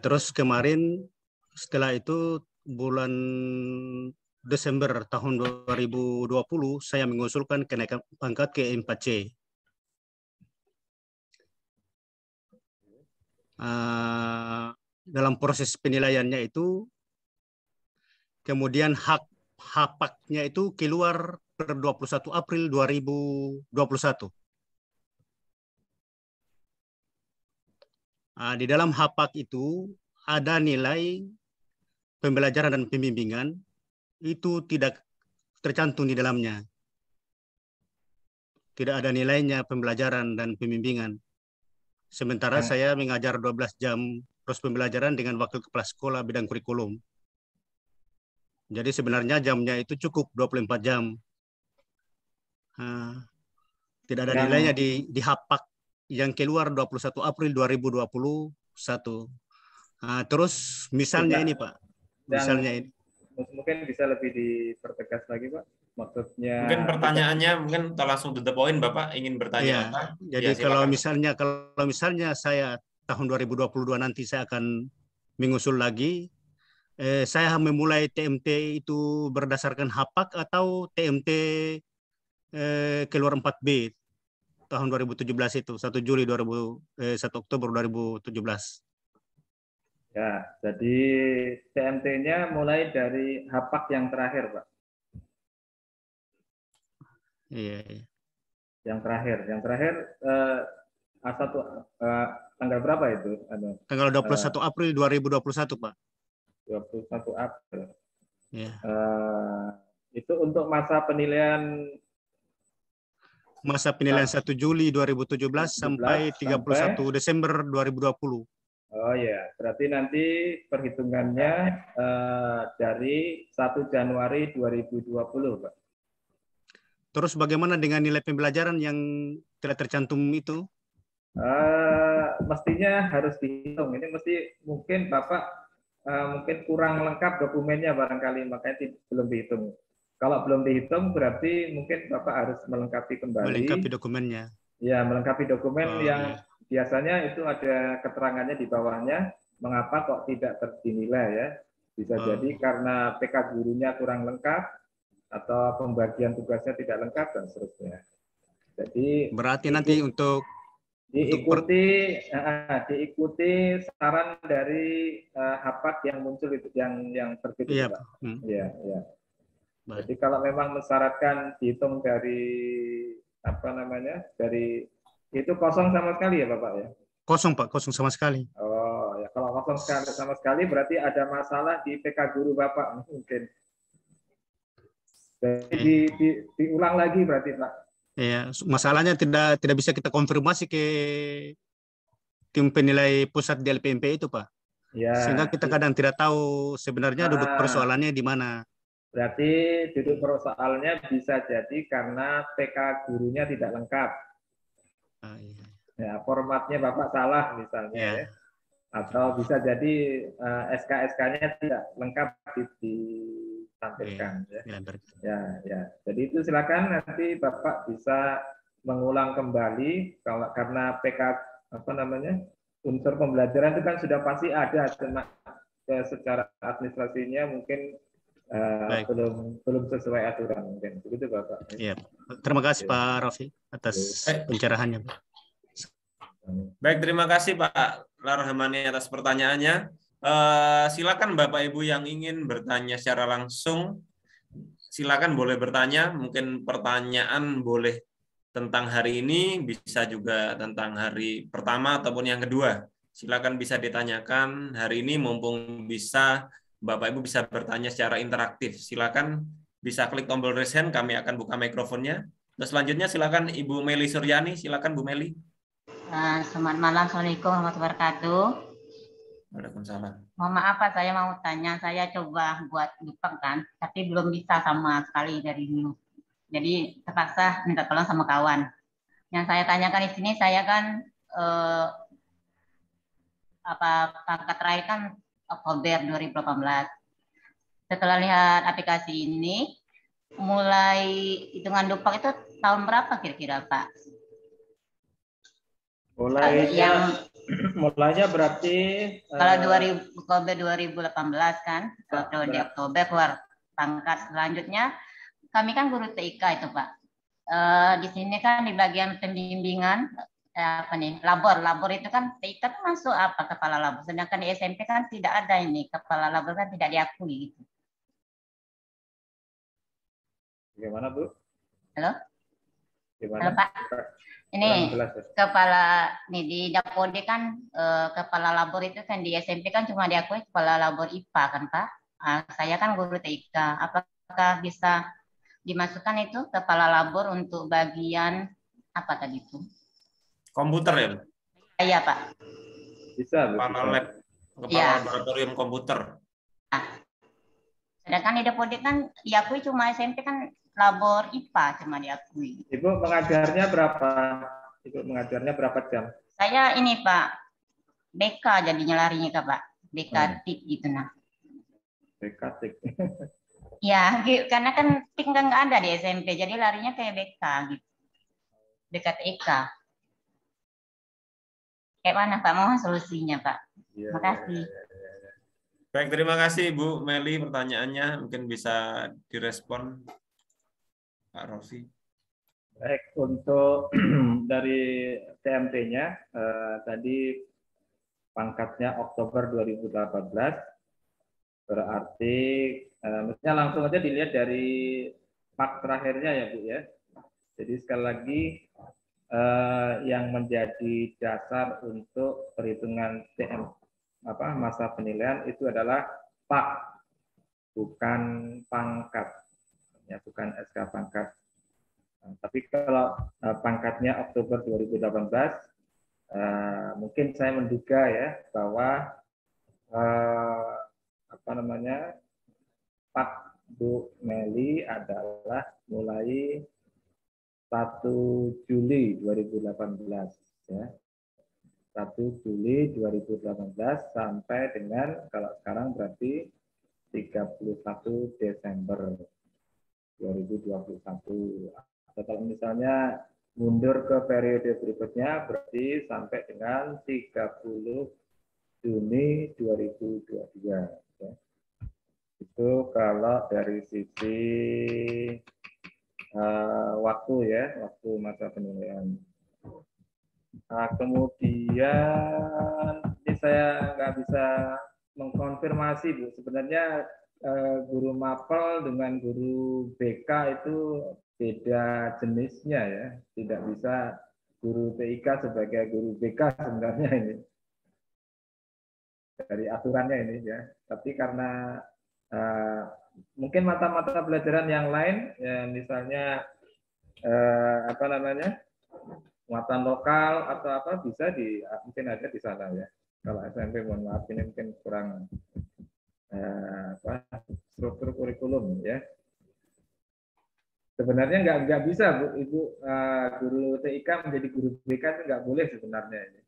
Terus kemarin setelah itu bulan Desember tahun 2020 saya mengusulkan kenaikan pangkat ke 4C. Dalam proses penilaiannya itu kemudian hapaknya itu keluar per 21 April 2021. Di dalam hapak itu ada nilai pembelajaran dan pembimbingan itu tidak tercantum di dalamnya. Tidak ada nilainya pembelajaran dan pembimbingan. Sementara saya mengajar 12 jam terus pembelajaran dengan wakil kepala sekolah bidang kurikulum. Jadi sebenarnya jamnya itu cukup 24 jam. Tidak ada nilainya di hapak yang keluar 21 April 2021. Terus misalnya ini Pak. Misalnya ini. Mungkin bisa lebih dipertegas lagi Pak. Maksudnya mungkin pertanyaannya mungkin langsung to the point Bapak ingin bertanya apa? Jadi ya, kalau misalnya saya tahun 2022 nanti saya akan mengusul lagi. Saya memulai TMT itu berdasarkan HAPAK atau TMT keluar 4B tahun 2017 itu 1 Oktober 2017. Ya, jadi TMT-nya mulai dari HAPAK yang terakhir, Pak. Iya. Yang terakhir A1 tanggal berapa itu? Tanggal 21 April 2021, Pak. 21 April. Ya. Itu untuk masa penilaian 1 Juli 2017 sampai 31 Desember 2020. Oh ya, berarti nanti perhitungannya dari 1 Januari 2020, Pak. Terus bagaimana dengan nilai pembelajaran yang tidak tercantum itu? Mestinya harus dihitung. Ini mungkin Bapak mungkin kurang lengkap dokumennya barangkali, makanya belum dihitung. Kalau belum dihitung berarti mungkin Bapak harus melengkapi kembali. Melengkapi dokumennya. Ya, melengkapi dokumen yang biasanya itu ada keterangannya di bawahnya. Mengapa kok tidak dinilai ya? Bisa jadi karena PK gurunya kurang lengkap atau pembagian tugasnya tidak lengkap dan seterusnya. Jadi berarti nanti untuk diikuti saran dari HAPAK yang muncul itu yang terbit itu, Pak. Iya, iya. Jadi kalau memang mensyaratkan dihitung dari dari itu kosong sama sekali ya, Bapak ya? Kosong, Pak, kosong sama sekali. Oh, ya kalau kosong sama sekali berarti ada masalah di PK guru Bapak mungkin. Jadi diulang lagi berarti, Pak. Ya, masalahnya tidak bisa kita konfirmasi ke tim penilai pusat di LPMP itu, Pak. Ya. Sehingga kita kadang tidak tahu sebenarnya duduk persoalannya di mana. Berarti duduk persoalannya bisa jadi karena PK gurunya tidak lengkap. Iya. Ya, formatnya Bapak salah misalnya, ya. Atau bisa jadi SK-SK-nya tidak lengkap ditampilkan. Ya. Jadi itu silakan nanti Bapak bisa mengulang kembali karena PK unsur pembelajaran itu kan sudah pasti ada, cuma secara administrasinya mungkin belum sesuai aturan mungkin. Begitu Bapak. Iya. Terima kasih Pak Raffi atas pencerahannya. Baik, terima kasih Pak Larhamani atas pertanyaannya. Silakan Bapak Ibu yang ingin bertanya secara langsung, silakan boleh bertanya. Mungkin pertanyaan boleh tentang hari ini, bisa juga tentang hari pertama ataupun yang kedua. Silakan bisa ditanyakan hari ini, mumpung bisa Bapak Ibu bisa bertanya secara interaktif. Silakan bisa klik tombol raise hand, kami akan buka mikrofonnya. Terus selanjutnya silakan Ibu Meli Suryani, silakan Bu Meli. Selamat malam, Assalamualaikum warahmatullahi wabarakatuh. Waalaikumsalam. Mohon maaf Pak, saya mau tanya, saya coba buat Jepang kan, tapi belum bisa sama sekali dari dulu. Jadi terpaksa minta tolong sama kawan. Yang saya tanyakan di sini, saya kan pangkat terakhir kan Oktober 2018. Setelah lihat aplikasi ini, mulai hitungan Dupak itu tahun berapa kira-kira Pak? Mulainya berarti kalau Oktober 2018 kan, kalau di Oktober keluar pangkat selanjutnya, kami kan guru TIK itu Pak. Di sini kan di bagian pembimbingan labor itu kan TIK itu masuk kepala labor, sedangkan di SMP kan tidak ada ini, kepala labor kan tidak diakui gitu. Bagaimana Bu? Halo? Gimana? Halo Pak. Ini kepala nih di Dapode kan kepala labor itu kan di SMP kan cuma diakui kepala labor IPA kan Pak. Saya kan guru TIK. Apakah bisa dimasukkan itu kepala labor untuk bagian apa tadi itu? Komputer ya? Iya Pak. Bisa. Kepala lab, kepala laboratorium komputer. Sedangkan di Dapode kan diakui cuma SMP kan labor IPA cuma diakui. Ibu mengajarnya berapa? Ibu mengajarnya berapa jam? Saya ini Pak, BK jadinya larinya Pak. BK TIK gitu nah. BK TIK. Ya, karena kan TIK nggak ada di SMP, jadi larinya kayak BK gitu. BK TIK. kayak mana Pak? Mohon solusinya Pak. Iya, Terima kasih. Baik, terima kasih Bu Meli pertanyaannya. Mungkin bisa direspon Pak Rofi. Baik, untuk dari TMT-nya tadi pangkatnya Oktober 2018, berarti mestinya langsung aja dilihat dari pak terakhirnya ya Bu ya. Jadi sekali lagi yang menjadi dasar untuk perhitungan masa penilaian itu adalah pak, bukan pangkat, ya bukan SK pangkat. Tapi kalau pangkatnya Oktober 2018, mungkin saya menduga ya bahwa Pak Bu Meli adalah mulai 1 Juli 2018 ya. 1 Juli 2018 sampai dengan kalau sekarang berarti 31 Desember 2021. Kalau misalnya mundur ke periode berikutnya berarti sampai dengan 30 Juni 2022. Ya. Itu kalau dari sisi waktu ya, waktu masa penilaian. Nah, kemudian ini saya nggak bisa mengkonfirmasi Bu. Sebenarnya guru mapel dengan guru BK itu beda jenisnya ya, tidak bisa guru TIK sebagai guru BK sebenarnya ini dari aturannya ini ya. Tapi karena mungkin mata-mata pelajaran yang lain, ya misalnya muatan lokal atau apa bisa mungkin ada di sana ya. Kalau SMP mohon maaf ini mungkin kurang struktur kurikulum ya. Sebenarnya nggak bisa Bu, Ibu guru TIK menjadi guru BK itu nggak boleh sebenarnya ini.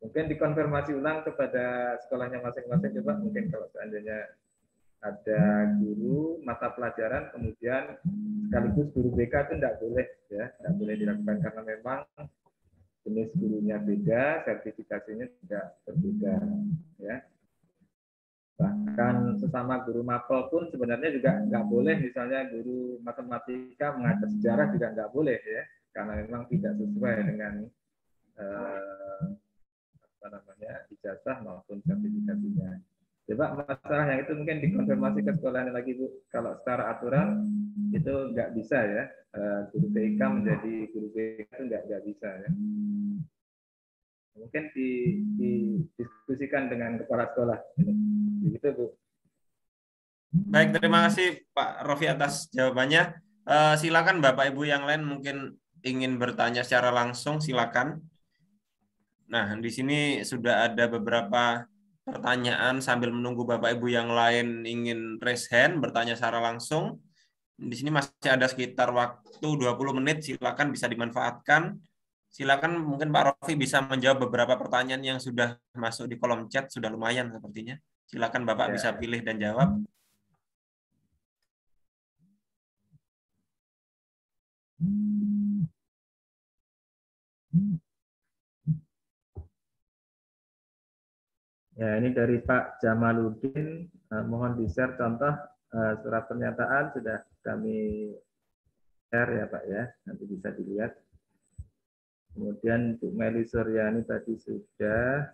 Mungkin dikonfirmasi ulang kepada sekolahnya masing-masing coba mungkin kalau seandainya ada guru mata pelajaran kemudian sekaligus guru BK itu nggak boleh ya, nggak boleh dilakukan karena memang jenis gurunya beda, sertifikasinya juga berbeda ya. Bahkan sesama guru mapel pun sebenarnya juga nggak boleh, misalnya guru matematika mengajar sejarah juga nggak boleh ya, karena memang tidak sesuai dengan ijazah maupun sertifikasinya. Coba masalah yang itu mungkin dikonfirmasi ke sekolahnya lagi Bu. Kalau secara aturan itu nggak bisa ya, guru TIK menjadi guru BK itu nggak bisa ya. Mungkin didiskusikan dengan kepala sekolah. Begitu Bu. Baik, terima kasih Pak Rofi atas jawabannya. Silakan Bapak Ibu yang lain mungkin ingin bertanya secara langsung, silakan. Nah, di sini sudah ada beberapa pertanyaan sambil menunggu Bapak Ibu yang lain ingin raise hand, bertanya secara langsung. Di sini masih ada sekitar waktu 20 menit, silakan bisa dimanfaatkan. Silakan mungkin Pak Rofi bisa menjawab beberapa pertanyaan yang sudah masuk di kolom chat, sudah lumayan sepertinya. Silakan Bapak bisa pilih dan jawab. Ya, ini dari Pak Jamaluddin, mohon di-share contoh surat pernyataan sudah kami share ya Pak ya, nanti bisa dilihat. Kemudian Bu Meli Suryani tadi sudah.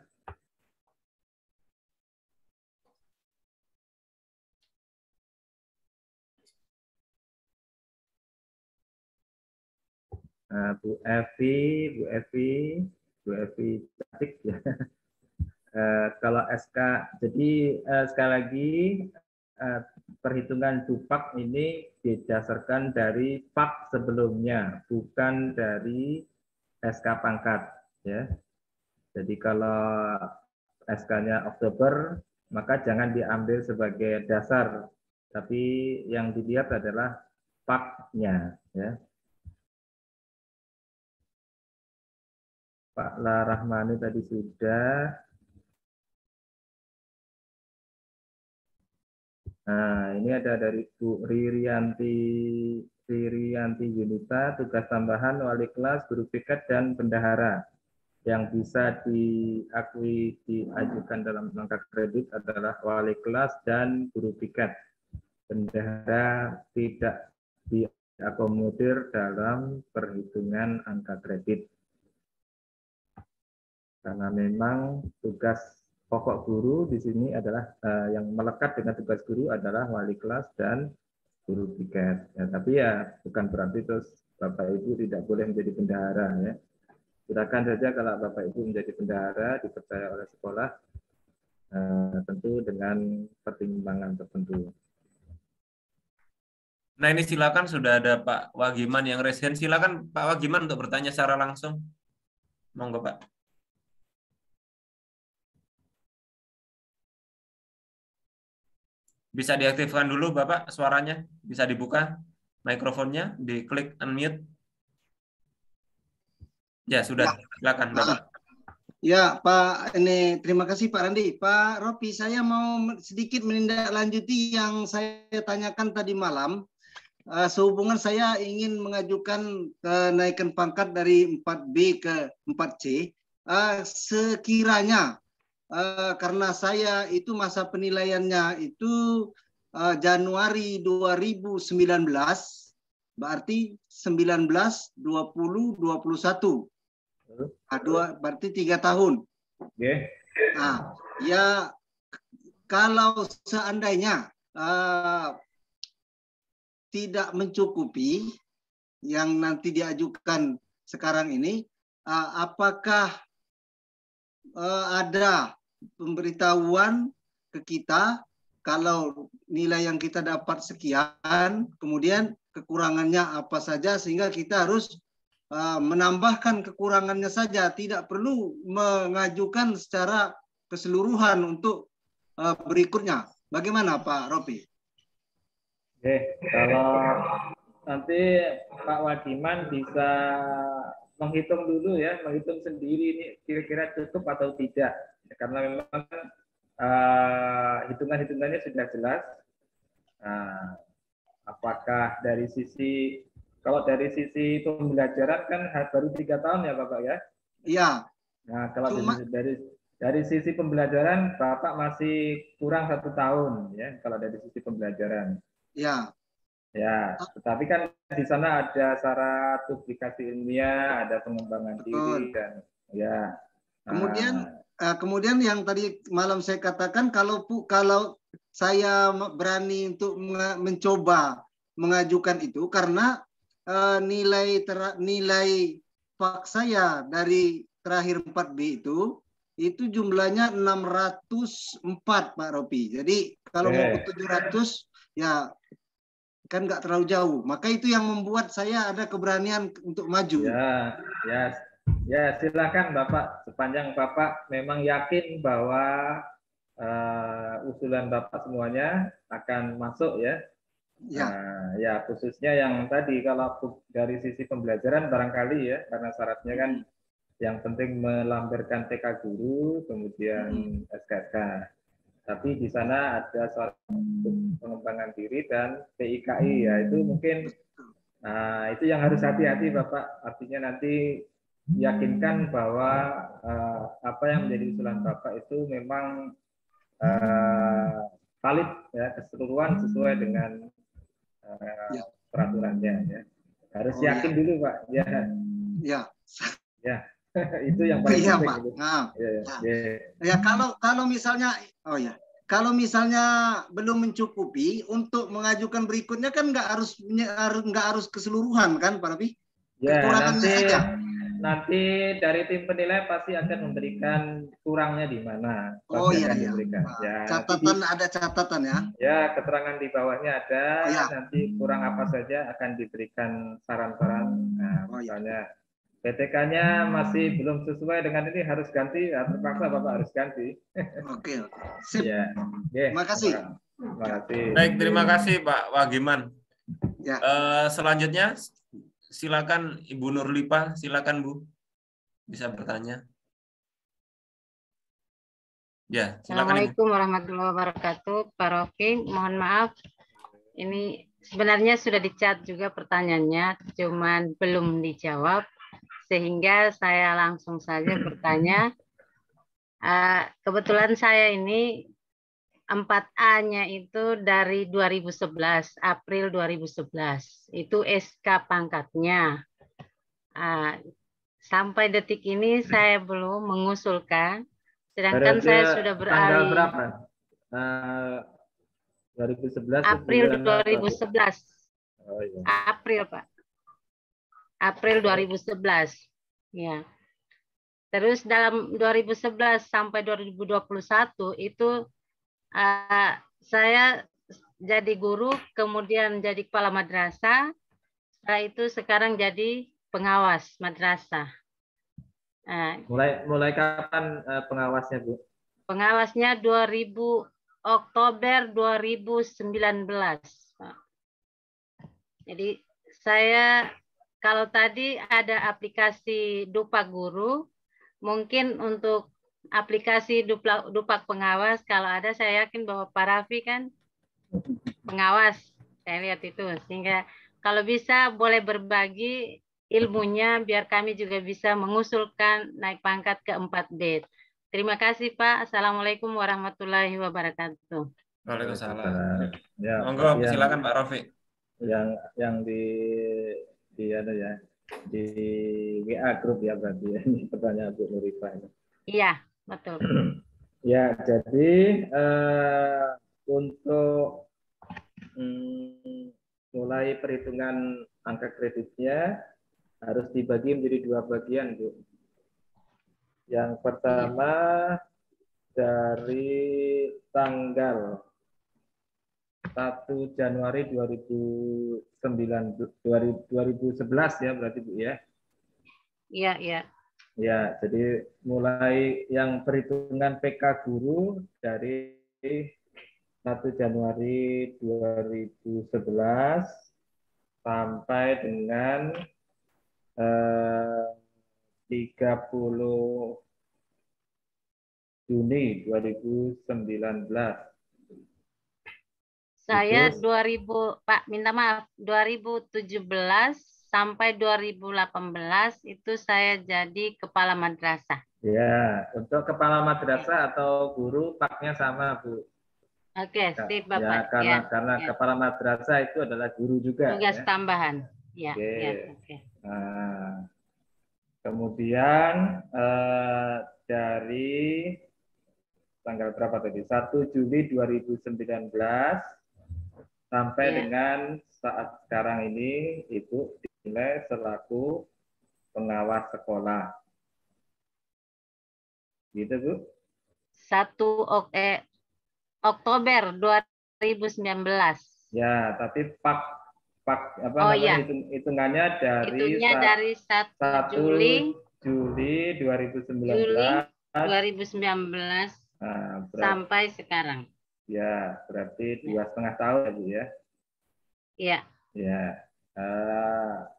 Bu Evi cantik ya. Kalau SK, jadi sekali lagi perhitungan dupak ini didasarkan dari pak sebelumnya, bukan dari SK pangkat ya. Jadi kalau SK-nya Oktober, maka jangan diambil sebagai dasar, tapi yang dilihat adalah pak-nya ya. Pak Larahmani tadi sudah. Nah, ini ada dari Bu Ririanti Yunita, tugas tambahan wali kelas, guru BK dan bendahara. yang bisa diakui diajukan dalam angka kredit adalah wali kelas dan guru piket. Bendahara tidak diakomodir dalam perhitungan angka kredit. Karena memang tugas pokok guru di sini adalah yang melekat dengan tugas guru adalah wali kelas dan guru piket. Ya, tapi ya bukan berarti terus Bapak Ibu tidak boleh menjadi bendahara ya. Silakan saja kalau Bapak Ibu menjadi bendahara dipercaya oleh sekolah, tentu dengan pertimbangan tertentu. Nah ini silakan sudah ada Pak Wagiman yang raise hand. Silakan Pak Wagiman untuk bertanya secara langsung. Monggo Pak. Bisa diaktifkan dulu Bapak suaranya, bisa dibuka mikrofonnya, diklik unmute. Ya sudah, silakan Bapak. Ya Pak, ini terima kasih Pak Randi. Pak Ropi, saya mau sedikit menindaklanjuti yang saya tanyakan tadi malam. Sehubungan saya ingin mengajukan kenaikan pangkat dari 4B ke 4C. Sekiranya karena saya itu masa penilaiannya itu Januari 2019, berarti 19, 20, 21. Berarti 3 tahun. Okay. Nah, ya kalau seandainya tidak mencukupi yang nanti diajukan sekarang ini, apakah ada pemberitahuan ke kita kalau nilai yang kita dapat sekian, kemudian kekurangannya apa saja, sehingga kita harus menambahkan kekurangannya saja, tidak perlu mengajukan secara keseluruhan untuk berikutnya. Bagaimana Pak Ropi? Oke, kalau nanti Pak Wagiman bisa menghitung dulu ya, menghitung sendiri ini kira-kira cukup atau tidak, karena memang hitungan-hitungannya sudah jelas. Apakah dari sisi, kalau dari sisi pembelajaran kan baru 3 tahun ya Bapak ya? Iya. Nah kalau dari sisi pembelajaran Bapak masih kurang 1 tahun ya, kalau dari sisi pembelajaran. Iya. Ya, tetapi kan di sana ada syarat publikasi ilmiah, ada pengembangan diri dan ya. Kemudian yang tadi malam saya katakan, kalau saya berani untuk mencoba mengajukan itu karena nilai FAK saya dari terakhir 4B itu jumlahnya 604 Pak Ropi. Jadi kalau mau ke 700 ya kan nggak terlalu jauh. Maka itu yang membuat saya ada keberanian untuk maju. Ya silakan Bapak, sepanjang Bapak memang yakin bahwa usulan Bapak semuanya akan masuk ya. Ya khususnya yang tadi kalau dari sisi pembelajaran barangkali ya, karena syaratnya kan yang penting melampirkan TK guru kemudian SKK. Tapi di sana ada syarat pengembangan diri dan PIKI ya, itu mungkin itu yang harus hati-hati Bapak. Artinya nanti yakinkan bahwa apa yang menjadi usulan Bapak itu memang valid ya, keseluruhan sesuai dengan peraturannya ya. Harus yakin dulu Pak ya. Ya itu yang paling penting. Pak. Ya kalau misalnya kalau misalnya belum mencukupi untuk mengajukan berikutnya kan nggak harus keseluruhan kan Pak Rafi? Ya, kekurangannya saja. Nanti dari tim penilai pasti akan memberikan kurangnya di mana. Diberikan. Ya, ada catatan ya. Ya, keterangan di bawahnya ada. Nanti kurang apa saja akan diberikan saran-saran. Nah, misalnya PTK-nya masih belum sesuai dengan ini, harus ganti, ya, terpaksa Bapak harus ganti. Oke. Sip. Ya. Terima kasih. Terima kasih. Baik, terima kasih Pak Wagiman. Ya. Selanjutnya silakan Ibu Nurlipa, silakan Bu, bisa bertanya. Ya, silakan. Assalamualaikum warahmatullahi wabarakatuh, Pak Rofi. Mohon maaf, ini sebenarnya sudah di-chat juga pertanyaannya, cuman belum dijawab. sehingga saya langsung saja bertanya. Kebetulan saya ini 4A-nya itu dari 2011, April 2011. Itu SK pangkatnya. Sampai detik ini saya belum mengusulkan, sedangkan saya sudah beralih. Tanggal berapa? 2011. April 2011. Oh, iya. April, Pak. April 2011. Ya. Terus dalam 2011 sampai 2021 itu saya jadi guru, kemudian jadi kepala madrasah. Setelah itu sekarang jadi pengawas madrasah. Mulai kapan pengawasnya, Bu? Pengawasnya Oktober 2019. Jadi saya kalau tadi ada aplikasi Dupa Guru, mungkin untuk aplikasi Dupak pengawas, kalau ada saya yakin bahwa Pak Raffi kan pengawas, saya lihat itu. Sehingga kalau bisa boleh berbagi ilmunya biar kami juga bisa mengusulkan naik pangkat ke 4D. Terima kasih Pak. Assalamualaikum warahmatullahi wabarakatuh. Waalaikumsalam. Ya, monggo silakan Pak Raffi. Yang di WA grup ya berarti ya. Ini pertanyaan Bu Nurifah. Iya, betul. Ya, jadi untuk mulai perhitungan angka kreditnya harus dibagi menjadi 2 bagian, Bu. Yang pertama dari tanggal 1 Januari 2011 ya berarti Bu ya. Iya, iya. Ya, jadi mulai yang perhitungan PK guru dari 1 Januari 2011 sampai dengan 30 Juni 2019. Saya 2000, Pak, minta maaf, 2017 sampai 2018 itu saya jadi kepala madrasah. Ya, untuk kepala madrasah atau guru paknya sama, Bu. Oke, sip Bapak. Ya, karena kepala madrasah itu adalah guru juga. Tugas ya. tambahan. Ya, Oke. ya, oke. Nah, kemudian dari tanggal berapa tadi? 1 Juli 2019 sampai dengan saat sekarang ini Ibu dinilai selaku pengawas sekolah. Gitu, Bu? 1 Oktober 2019. Ya, tapi hitungannya dari Itunya dari 1 Juli 2019 sampai sekarang. Ya, berarti 2,5 tahun ya, Bu ya. Iya. Ya.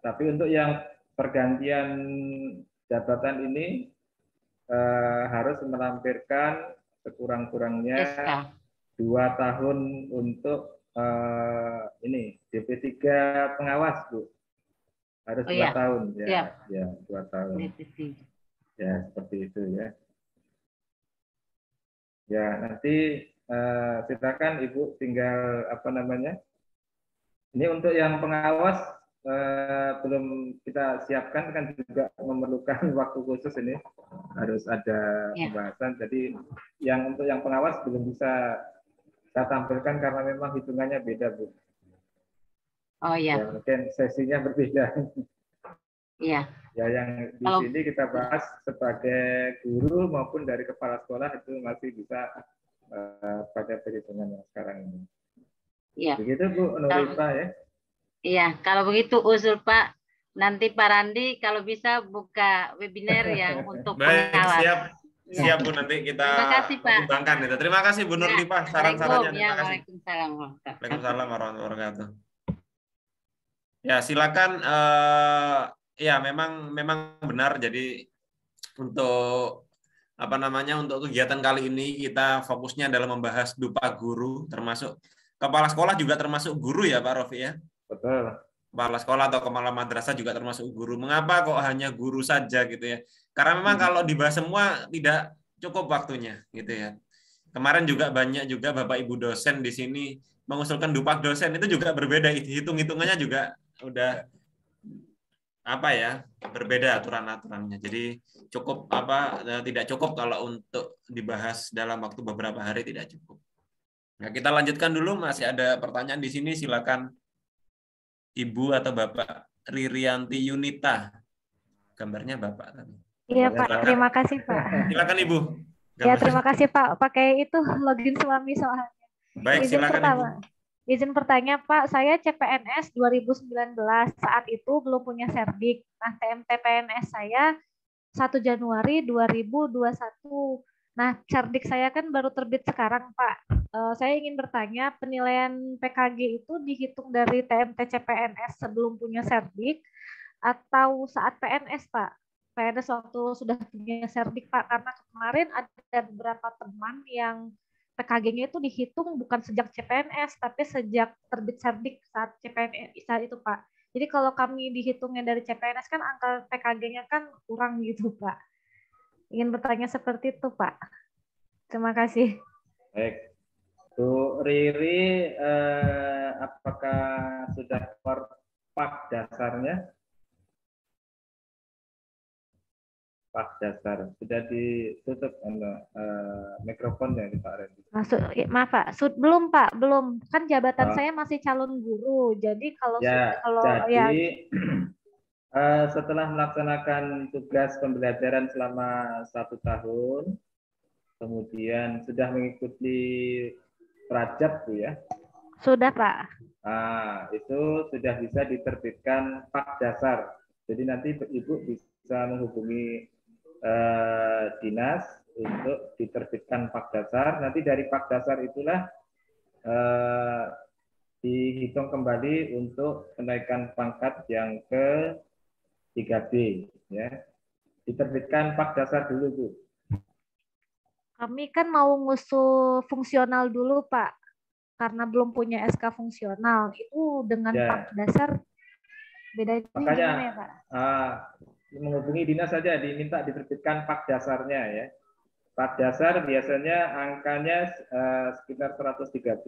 Tapi untuk yang pergantian jabatan ini harus melampirkan sekurang-kurangnya 2 tahun untuk ini DP3 pengawas, Bu. Harus 2 tahun ya. Siap. Ya, 2 tahun. Ya, seperti itu ya. Ya, nanti silakan Ibu tinggal ini untuk yang pengawas belum kita siapkan, kan juga memerlukan waktu khusus, ini harus ada pembahasan. Jadi untuk yang pengawas belum bisa saya tampilkan karena memang hitungannya beda, Bu. Oh iya. Ya, mungkin sesinya berbeda. Iya. Ya, yang di sini kita bahas sebagai guru maupun dari kepala sekolah itu masih bisa pada perhitungan yang sekarang ini. Iya. Begitu Bu Nurifah ya. Iya, kalau begitu usul Pak, nanti Pak Randi kalau bisa buka webinar yang untuk pengawas. Siap Bu, nanti kita pertimbangkan itu. Terima kasih Bu Nurifah saran-sarannya. Terima kasih. Waalaikumsalam warahmatullahi wabarakatuh. Ya, silakan. Ya, memang benar. Jadi untuk untuk kegiatan kali ini kita fokusnya adalah membahas Dupa Guru, termasuk kepala sekolah juga termasuk guru ya Pak Raffi ya. Betul. kepala sekolah atau kepala madrasah juga termasuk guru. Mengapa kok hanya guru saja gitu ya? Karena memang kalau dibahas semua tidak cukup waktunya gitu ya. Kemarin juga banyak juga Bapak Ibu dosen di sini mengusulkan dupak dosen, itu juga berbeda, hitung-hitungannya juga udah apa ya, berbeda aturan-aturannya. Jadi cukup tidak cukup kalau untuk dibahas dalam waktu beberapa hari, tidak cukup. Nah, kita lanjutkan dulu, masih ada pertanyaan di sini, silakan Ibu atau Bapak Ririanti Yunita. Gambarnya Bapak tadi. Iya Pak, terima kasih Pak. Silakan Ibu. Ya, terima kasih Pak. Pakai itu login suami soalnya. Baik, silakan Ibu. Izin bertanya Pak, saya CPNS 2019, saat itu belum punya Serdik. Nah, TMT PNS saya 1 Januari 2021. Nah, Serdik saya kan baru terbit sekarang Pak. Saya ingin bertanya, penilaian PKG itu dihitung dari TMT CPNS sebelum punya Serdik atau saat PNS Pak? PNS waktu sudah punya Serdik Pak, karena kemarin ada beberapa teman yang PKG-nya itu dihitung bukan sejak CPNS, tapi sejak terbit Serdik saat CPNS saat itu Pak. Jadi kalau kami dihitungnya dari CPNS kan angka PKG-nya kan kurang gitu Pak. Ingin bertanya seperti itu Pak. Terima kasih. Baik. Bu Riri, apakah sudah keluar pak dasarnya? Pak dasar sudah ditutup mikrofonnya Pak Randy. Maaf Pak, belum Pak, belum. Kan jabatan saya masih calon guru. Jadi kalau setelah melaksanakan tugas pembelajaran selama 1 tahun, kemudian sudah mengikuti Prajab Bu ya? Sudah Pak. Nah, itu sudah bisa diterbitkan pak dasar. Jadi nanti Ibu bisa menghubungi dinas untuk diterbitkan pak dasar. Nanti dari pak dasar itulah dihitung kembali untuk kenaikan pangkat yang ke 3B ya. Diterbitkan pak dasar dulu Bu. Kami kan mau ngusul fungsional dulu Pak, karena belum punya SK fungsional. Itu dengan pak dasar bedanya gimana ya Pak? Menghubungi dinas saja, diminta diterbitkan pak dasarnya ya. Pak dasar biasanya angkanya sekitar 113,5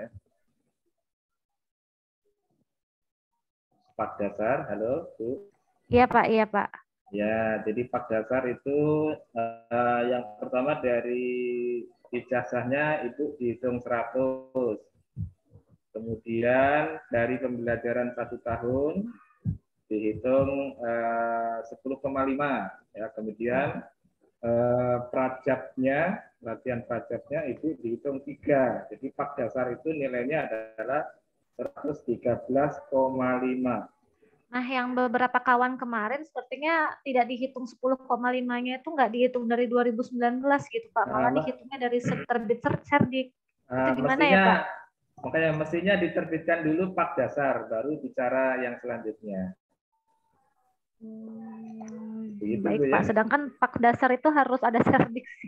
ya. Pak dasar, halo Bu. Iya Pak, iya Pak. Ya, jadi pak dasar itu yang pertama dari ijazahnya itu dihitung 100. Kemudian dari pembelajaran 1 tahun dihitung 10,5 ya. Kemudian latihan prajabnya itu dihitung 3. Jadi pak dasar itu nilainya adalah 113,5. Nah, yang beberapa kawan kemarin sepertinya tidak dihitung 10,5-nya itu nggak dihitung dari 2019 gitu Pak, malah dihitungnya dari terbit Serdik. Itu gimana ya Pak? Makanya mestinya diterbitkan dulu pak dasar, baru bicara yang selanjutnya. Baik Pak, sedangkan pak dasar itu harus ada Serdik sih.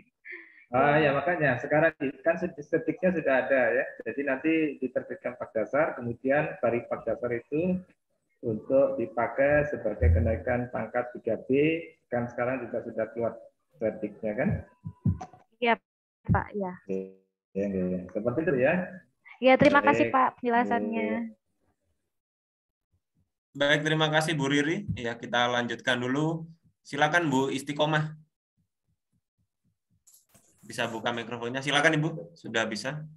Ya makanya sekarang kan Serdiknya sudah ada ya, jadi nanti diterbitkan pak dasar, kemudian dari pak dasar itu untuk dipakai sebagai kenaikan pangkat 3B, kan sekarang juga sudah keluar Serdiknya kan? Iya Pak, ya. Ya. Seperti itu ya. Ya, terima kasih Pak penjelasannya. Baik, terima kasih Bu Riri. Ya, kita lanjutkan dulu. Silakan Bu Istiqomah. Bisa buka mikrofonnya. Silakan Ibu, sudah bisa.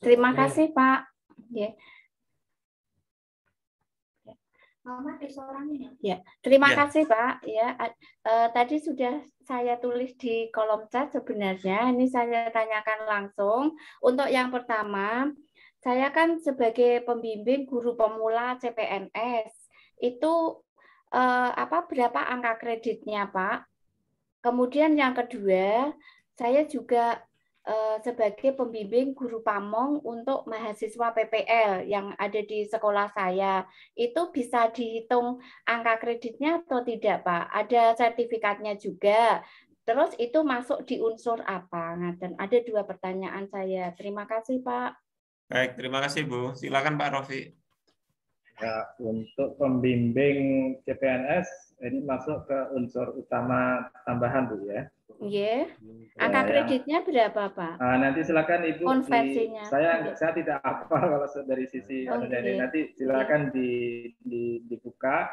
Terima kasih Pak. Ya. Ya, terima kasih Pak. Ya, tadi sudah saya tulis di kolom chat sebenarnya. Ini saya tanyakan langsung. Untuk yang pertama, saya kan sebagai pembimbing guru pemula CPNS itu berapa angka kreditnya Pak? Kemudian yang kedua, saya juga sebagai pembimbing guru pamong untuk mahasiswa PPL yang ada di sekolah saya. Itu bisa dihitung angka kreditnya atau tidak, Pak? Ada sertifikatnya juga. Terus itu masuk di unsur apa? Dan ada 2 pertanyaan saya. Terima kasih, Pak. Baik, terima kasih Bu. Silakan Pak Rofi. Ya, untuk pembimbing CPNS ini masuk ke unsur utama tambahan Bu ya. Iya. Angka kreditnya berapa Pak? Nanti silakan Ibu. Konversinya. Saya tidak hafal kalau dari sisi ini. Nanti silakan dibuka.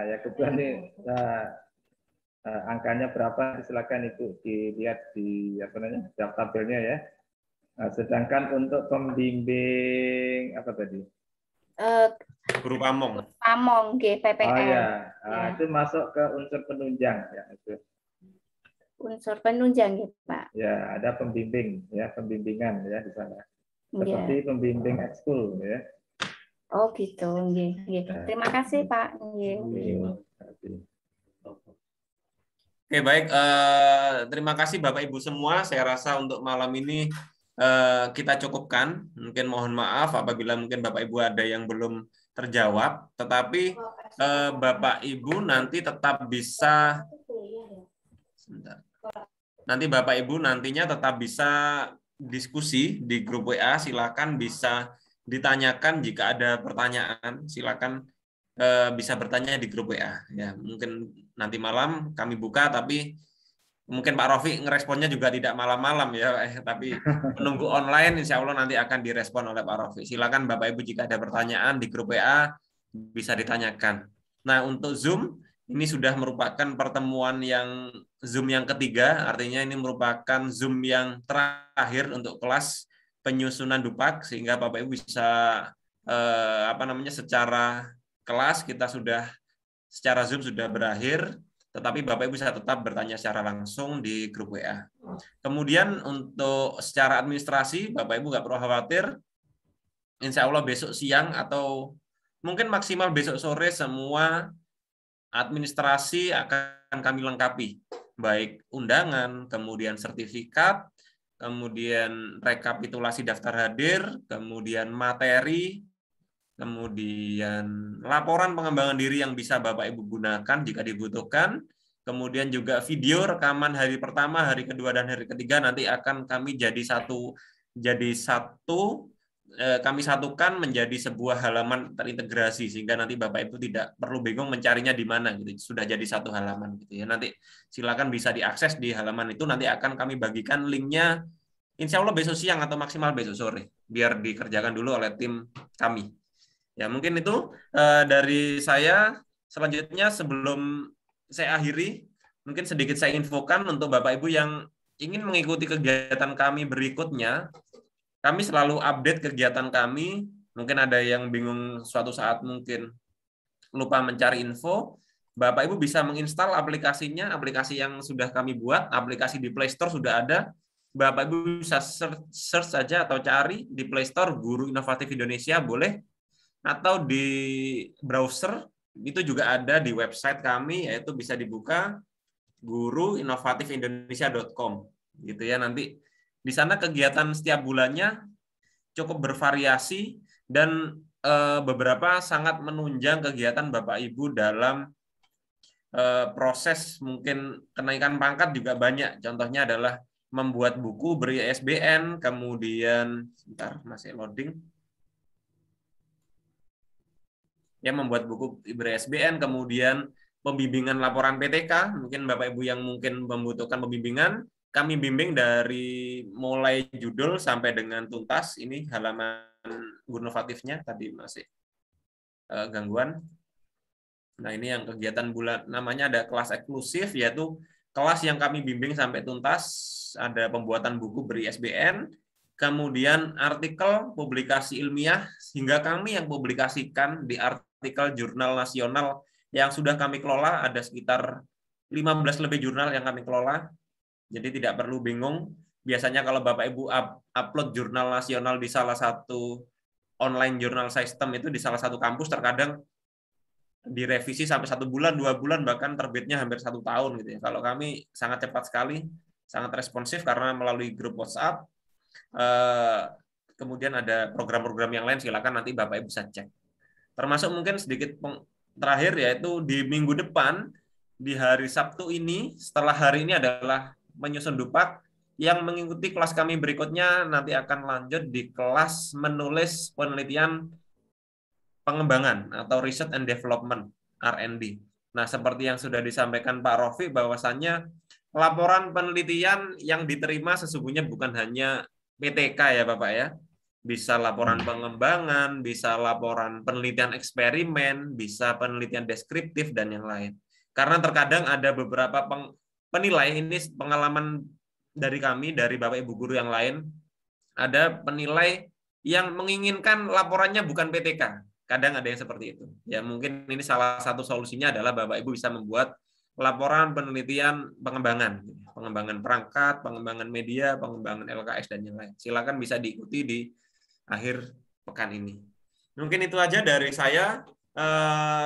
Ya kebetulan ini angkanya berapa? Silakan Ibu dilihat di tabelnya ya. Sedangkan untuk pembimbing apa tadi? Guru Pamong. Pamong, PPN. Oh ya, itu masuk ke unsur penunjang ya itu. Unsur penunjang ya Pak. Ya, ada pembimbing ya, pembimbingan ya di sana. Seperti pembimbing ekskul ya. Oh gitu, terima kasih Pak. Oke, baik. Terima kasih Bapak Ibu semua. Saya rasa untuk malam ini kita cukupkan. Mungkin mohon maaf apabila mungkin Bapak Ibu ada yang belum terjawab. Tetapi Bapak Ibu nanti tetap bisa. Nanti Bapak Ibu nantinya tetap bisa diskusi di grup WA. Silakan bisa ditanyakan jika ada pertanyaan. Silakan bisa bertanya di grup WA. Ya, mungkin nanti malam kami buka, tapi mungkin Pak Rofi ngeresponnya juga tidak malam-malam ya, tapi menunggu online insya Allah nanti akan direspon oleh Pak Rofi. Silakan Bapak Ibu jika ada pertanyaan di grup WA bisa ditanyakan. Nah, untuk Zoom ini sudah merupakan pertemuan yang Zoom yang ketiga, artinya ini merupakan Zoom yang terakhir untuk kelas penyusunan Dupak, sehingga Bapak Ibu bisa secara kelas kita sudah secara Zoom sudah berakhir. Tetapi Bapak Ibu bisa tetap bertanya secara langsung di grup WA. Kemudian untuk secara administrasi, Bapak Ibu nggak perlu khawatir. Insya Allah besok siang atau mungkin maksimal besok sore semua administrasi akan kami lengkapi. Baik undangan, kemudian sertifikat, kemudian rekapitulasi daftar hadir, kemudian materi, kemudian laporan pengembangan diri yang bisa Bapak Ibu gunakan jika dibutuhkan, kemudian juga video rekaman hari pertama, hari kedua, dan hari ketiga nanti akan kami kami satukan menjadi sebuah halaman terintegrasi sehingga nanti Bapak Ibu tidak perlu bingung mencarinya di mana gitu. Sudah jadi satu halaman gitu ya. Nanti silakan bisa diakses di halaman itu, nanti akan kami bagikan linknya insya Allah besok siang atau maksimal besok sore biar dikerjakan dulu oleh tim kami. Ya, mungkin itu dari saya. Selanjutnya sebelum saya akhiri, mungkin sedikit saya infokan untuk Bapak Ibu yang ingin mengikuti kegiatan kami berikutnya. Kami selalu update kegiatan kami. Mungkin ada yang bingung suatu saat mungkin lupa mencari info. Bapak Ibu bisa menginstal aplikasinya, aplikasi yang sudah kami buat, aplikasi di Play Store sudah ada. Bapak Ibu bisa search saja atau cari di Play Store Guru Inovatif Indonesia boleh. Atau di browser itu juga ada di website kami, yaitu bisa dibuka guruinovatifindonesiaCom gitu ya. Nanti di sana kegiatan setiap bulannya cukup bervariasi dan beberapa sangat menunjang kegiatan Bapak Ibu dalam proses mungkin kenaikan pangkat juga banyak. Contohnya adalah membuat buku ber-ISBN, kemudian sebentar masih loading. Ya, membuat buku ber-ISBN, kemudian pembimbingan laporan PTK, mungkin Bapak Ibu yang mungkin membutuhkan pembimbingan, kami bimbing dari mulai judul sampai dengan tuntas. Ini halaman Guru Inovatifnya, tadi masih gangguan. Nah, ini yang kegiatan bulan, namanya ada kelas eksklusif, yaitu kelas yang kami bimbing sampai tuntas, ada pembuatan buku ber-ISBN, kemudian artikel, publikasi ilmiah, hingga kami yang publikasikan di artikel jurnal nasional yang sudah kami kelola, ada sekitar 15 lebih jurnal yang kami kelola. Jadi tidak perlu bingung. Biasanya kalau Bapak Ibu upload jurnal nasional di salah satu online jurnal system itu di salah satu kampus, terkadang direvisi sampai 1 bulan, 2 bulan, bahkan terbitnya hampir 1 tahun gitu ya. Kalau kami sangat cepat sekali, sangat responsif karena melalui grup WhatsApp. Kemudian ada program-program yang lain, silakan nanti Bapak Ibu bisa cek. Termasuk mungkin sedikit terakhir, yaitu di minggu depan, di hari Sabtu ini, setelah hari ini adalah menyusun Dupak, Yang mengikuti kelas kami berikutnya nanti akan lanjut di kelas menulis penelitian pengembangan atau Research and Development, R&D. Nah, seperti yang sudah disampaikan Pak Rofi, bahwasannya laporan penelitian yang diterima sesungguhnya bukan hanya PTK ya Bapak ya. Bisa laporan pengembangan, bisa laporan penelitian eksperimen, bisa penelitian deskriptif, dan yang lain. Karena terkadang ada beberapa penilai, ini pengalaman dari kami, dari Bapak Ibu guru yang lain, ada penilai yang menginginkan laporannya bukan PTK. Kadang ada yang seperti itu. Ya mungkin ini salah satu solusinya adalah Bapak Ibu bisa membuat laporan penelitian pengembangan, pengembangan perangkat, pengembangan media, pengembangan LKS, dan yang lain. Silakan bisa diikuti di akhir pekan ini. Mungkin itu aja dari saya.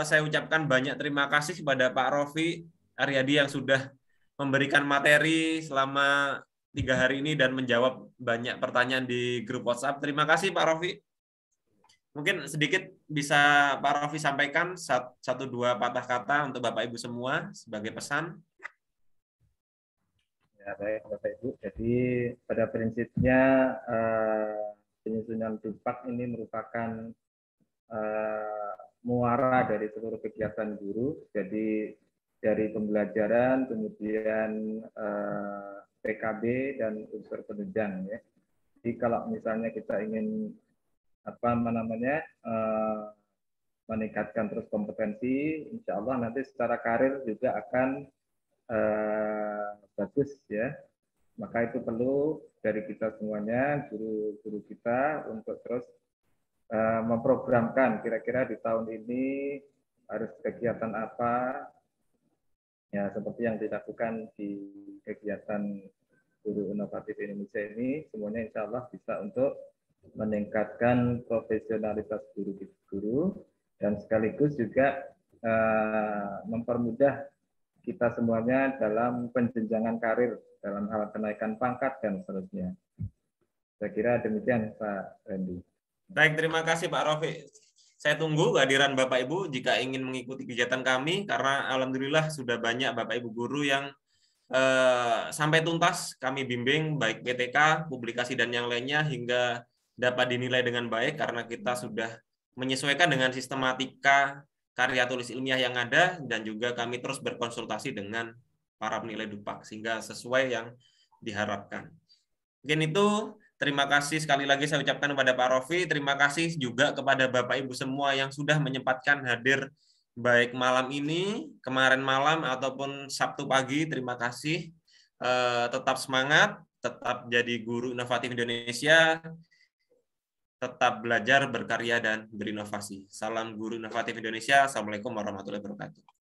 Saya ucapkan banyak terima kasih kepada Pak Rofi Aryadi yang sudah memberikan materi selama 3 hari ini dan menjawab banyak pertanyaan di grup WhatsApp. Terima kasih Pak Rofi. Mungkin sedikit bisa Pak Rofi sampaikan 1-2 patah kata untuk Bapak Ibu semua sebagai pesan. Ya, baik Bapak Ibu. Jadi pada prinsipnya penyusunan dupak ini merupakan muara dari seluruh kegiatan guru. Jadi dari pembelajaran, kemudian PKB dan unsur penunjang ya. Jadi kalau misalnya kita ingin meningkatkan terus kompetensi, insya Allah nanti secara karir juga akan bagus ya. Maka itu perlu dari kita semuanya, guru-guru kita untuk terus memprogramkan kira-kira di tahun ini harus kegiatan apa, ya seperti yang dilakukan di kegiatan Guru Inovatif Indonesia ini, semuanya insya Allah bisa untuk meningkatkan profesionalitas guru-guru dan sekaligus juga mempermudah kita semuanya dalam penjenjangan karir, dalam hal kenaikan pangkat dan seterusnya. Saya kira demikian Pak Randy. Baik, terima kasih Pak Rofi. Saya tunggu kehadiran Bapak Ibu jika ingin mengikuti kegiatan kami, karena alhamdulillah sudah banyak Bapak Ibu guru yang sampai tuntas kami bimbing, baik PTK, publikasi, dan yang lainnya, hingga dapat dinilai dengan baik karena kita sudah menyesuaikan dengan sistematika karya tulis ilmiah yang ada, dan juga kami terus berkonsultasi dengan para penilai dupak sehingga sesuai yang diharapkan. Mungkin itu, terima kasih sekali lagi saya ucapkan kepada Pak Rofi, terima kasih juga kepada Bapak Ibu semua yang sudah menyempatkan hadir baik malam ini, kemarin malam, ataupun Sabtu pagi. Terima kasih, tetap semangat, tetap jadi guru inovatif Indonesia, tetap belajar, berkarya, dan berinovasi. Salam Guru Inovatif Indonesia. Assalamualaikum warahmatullahi wabarakatuh.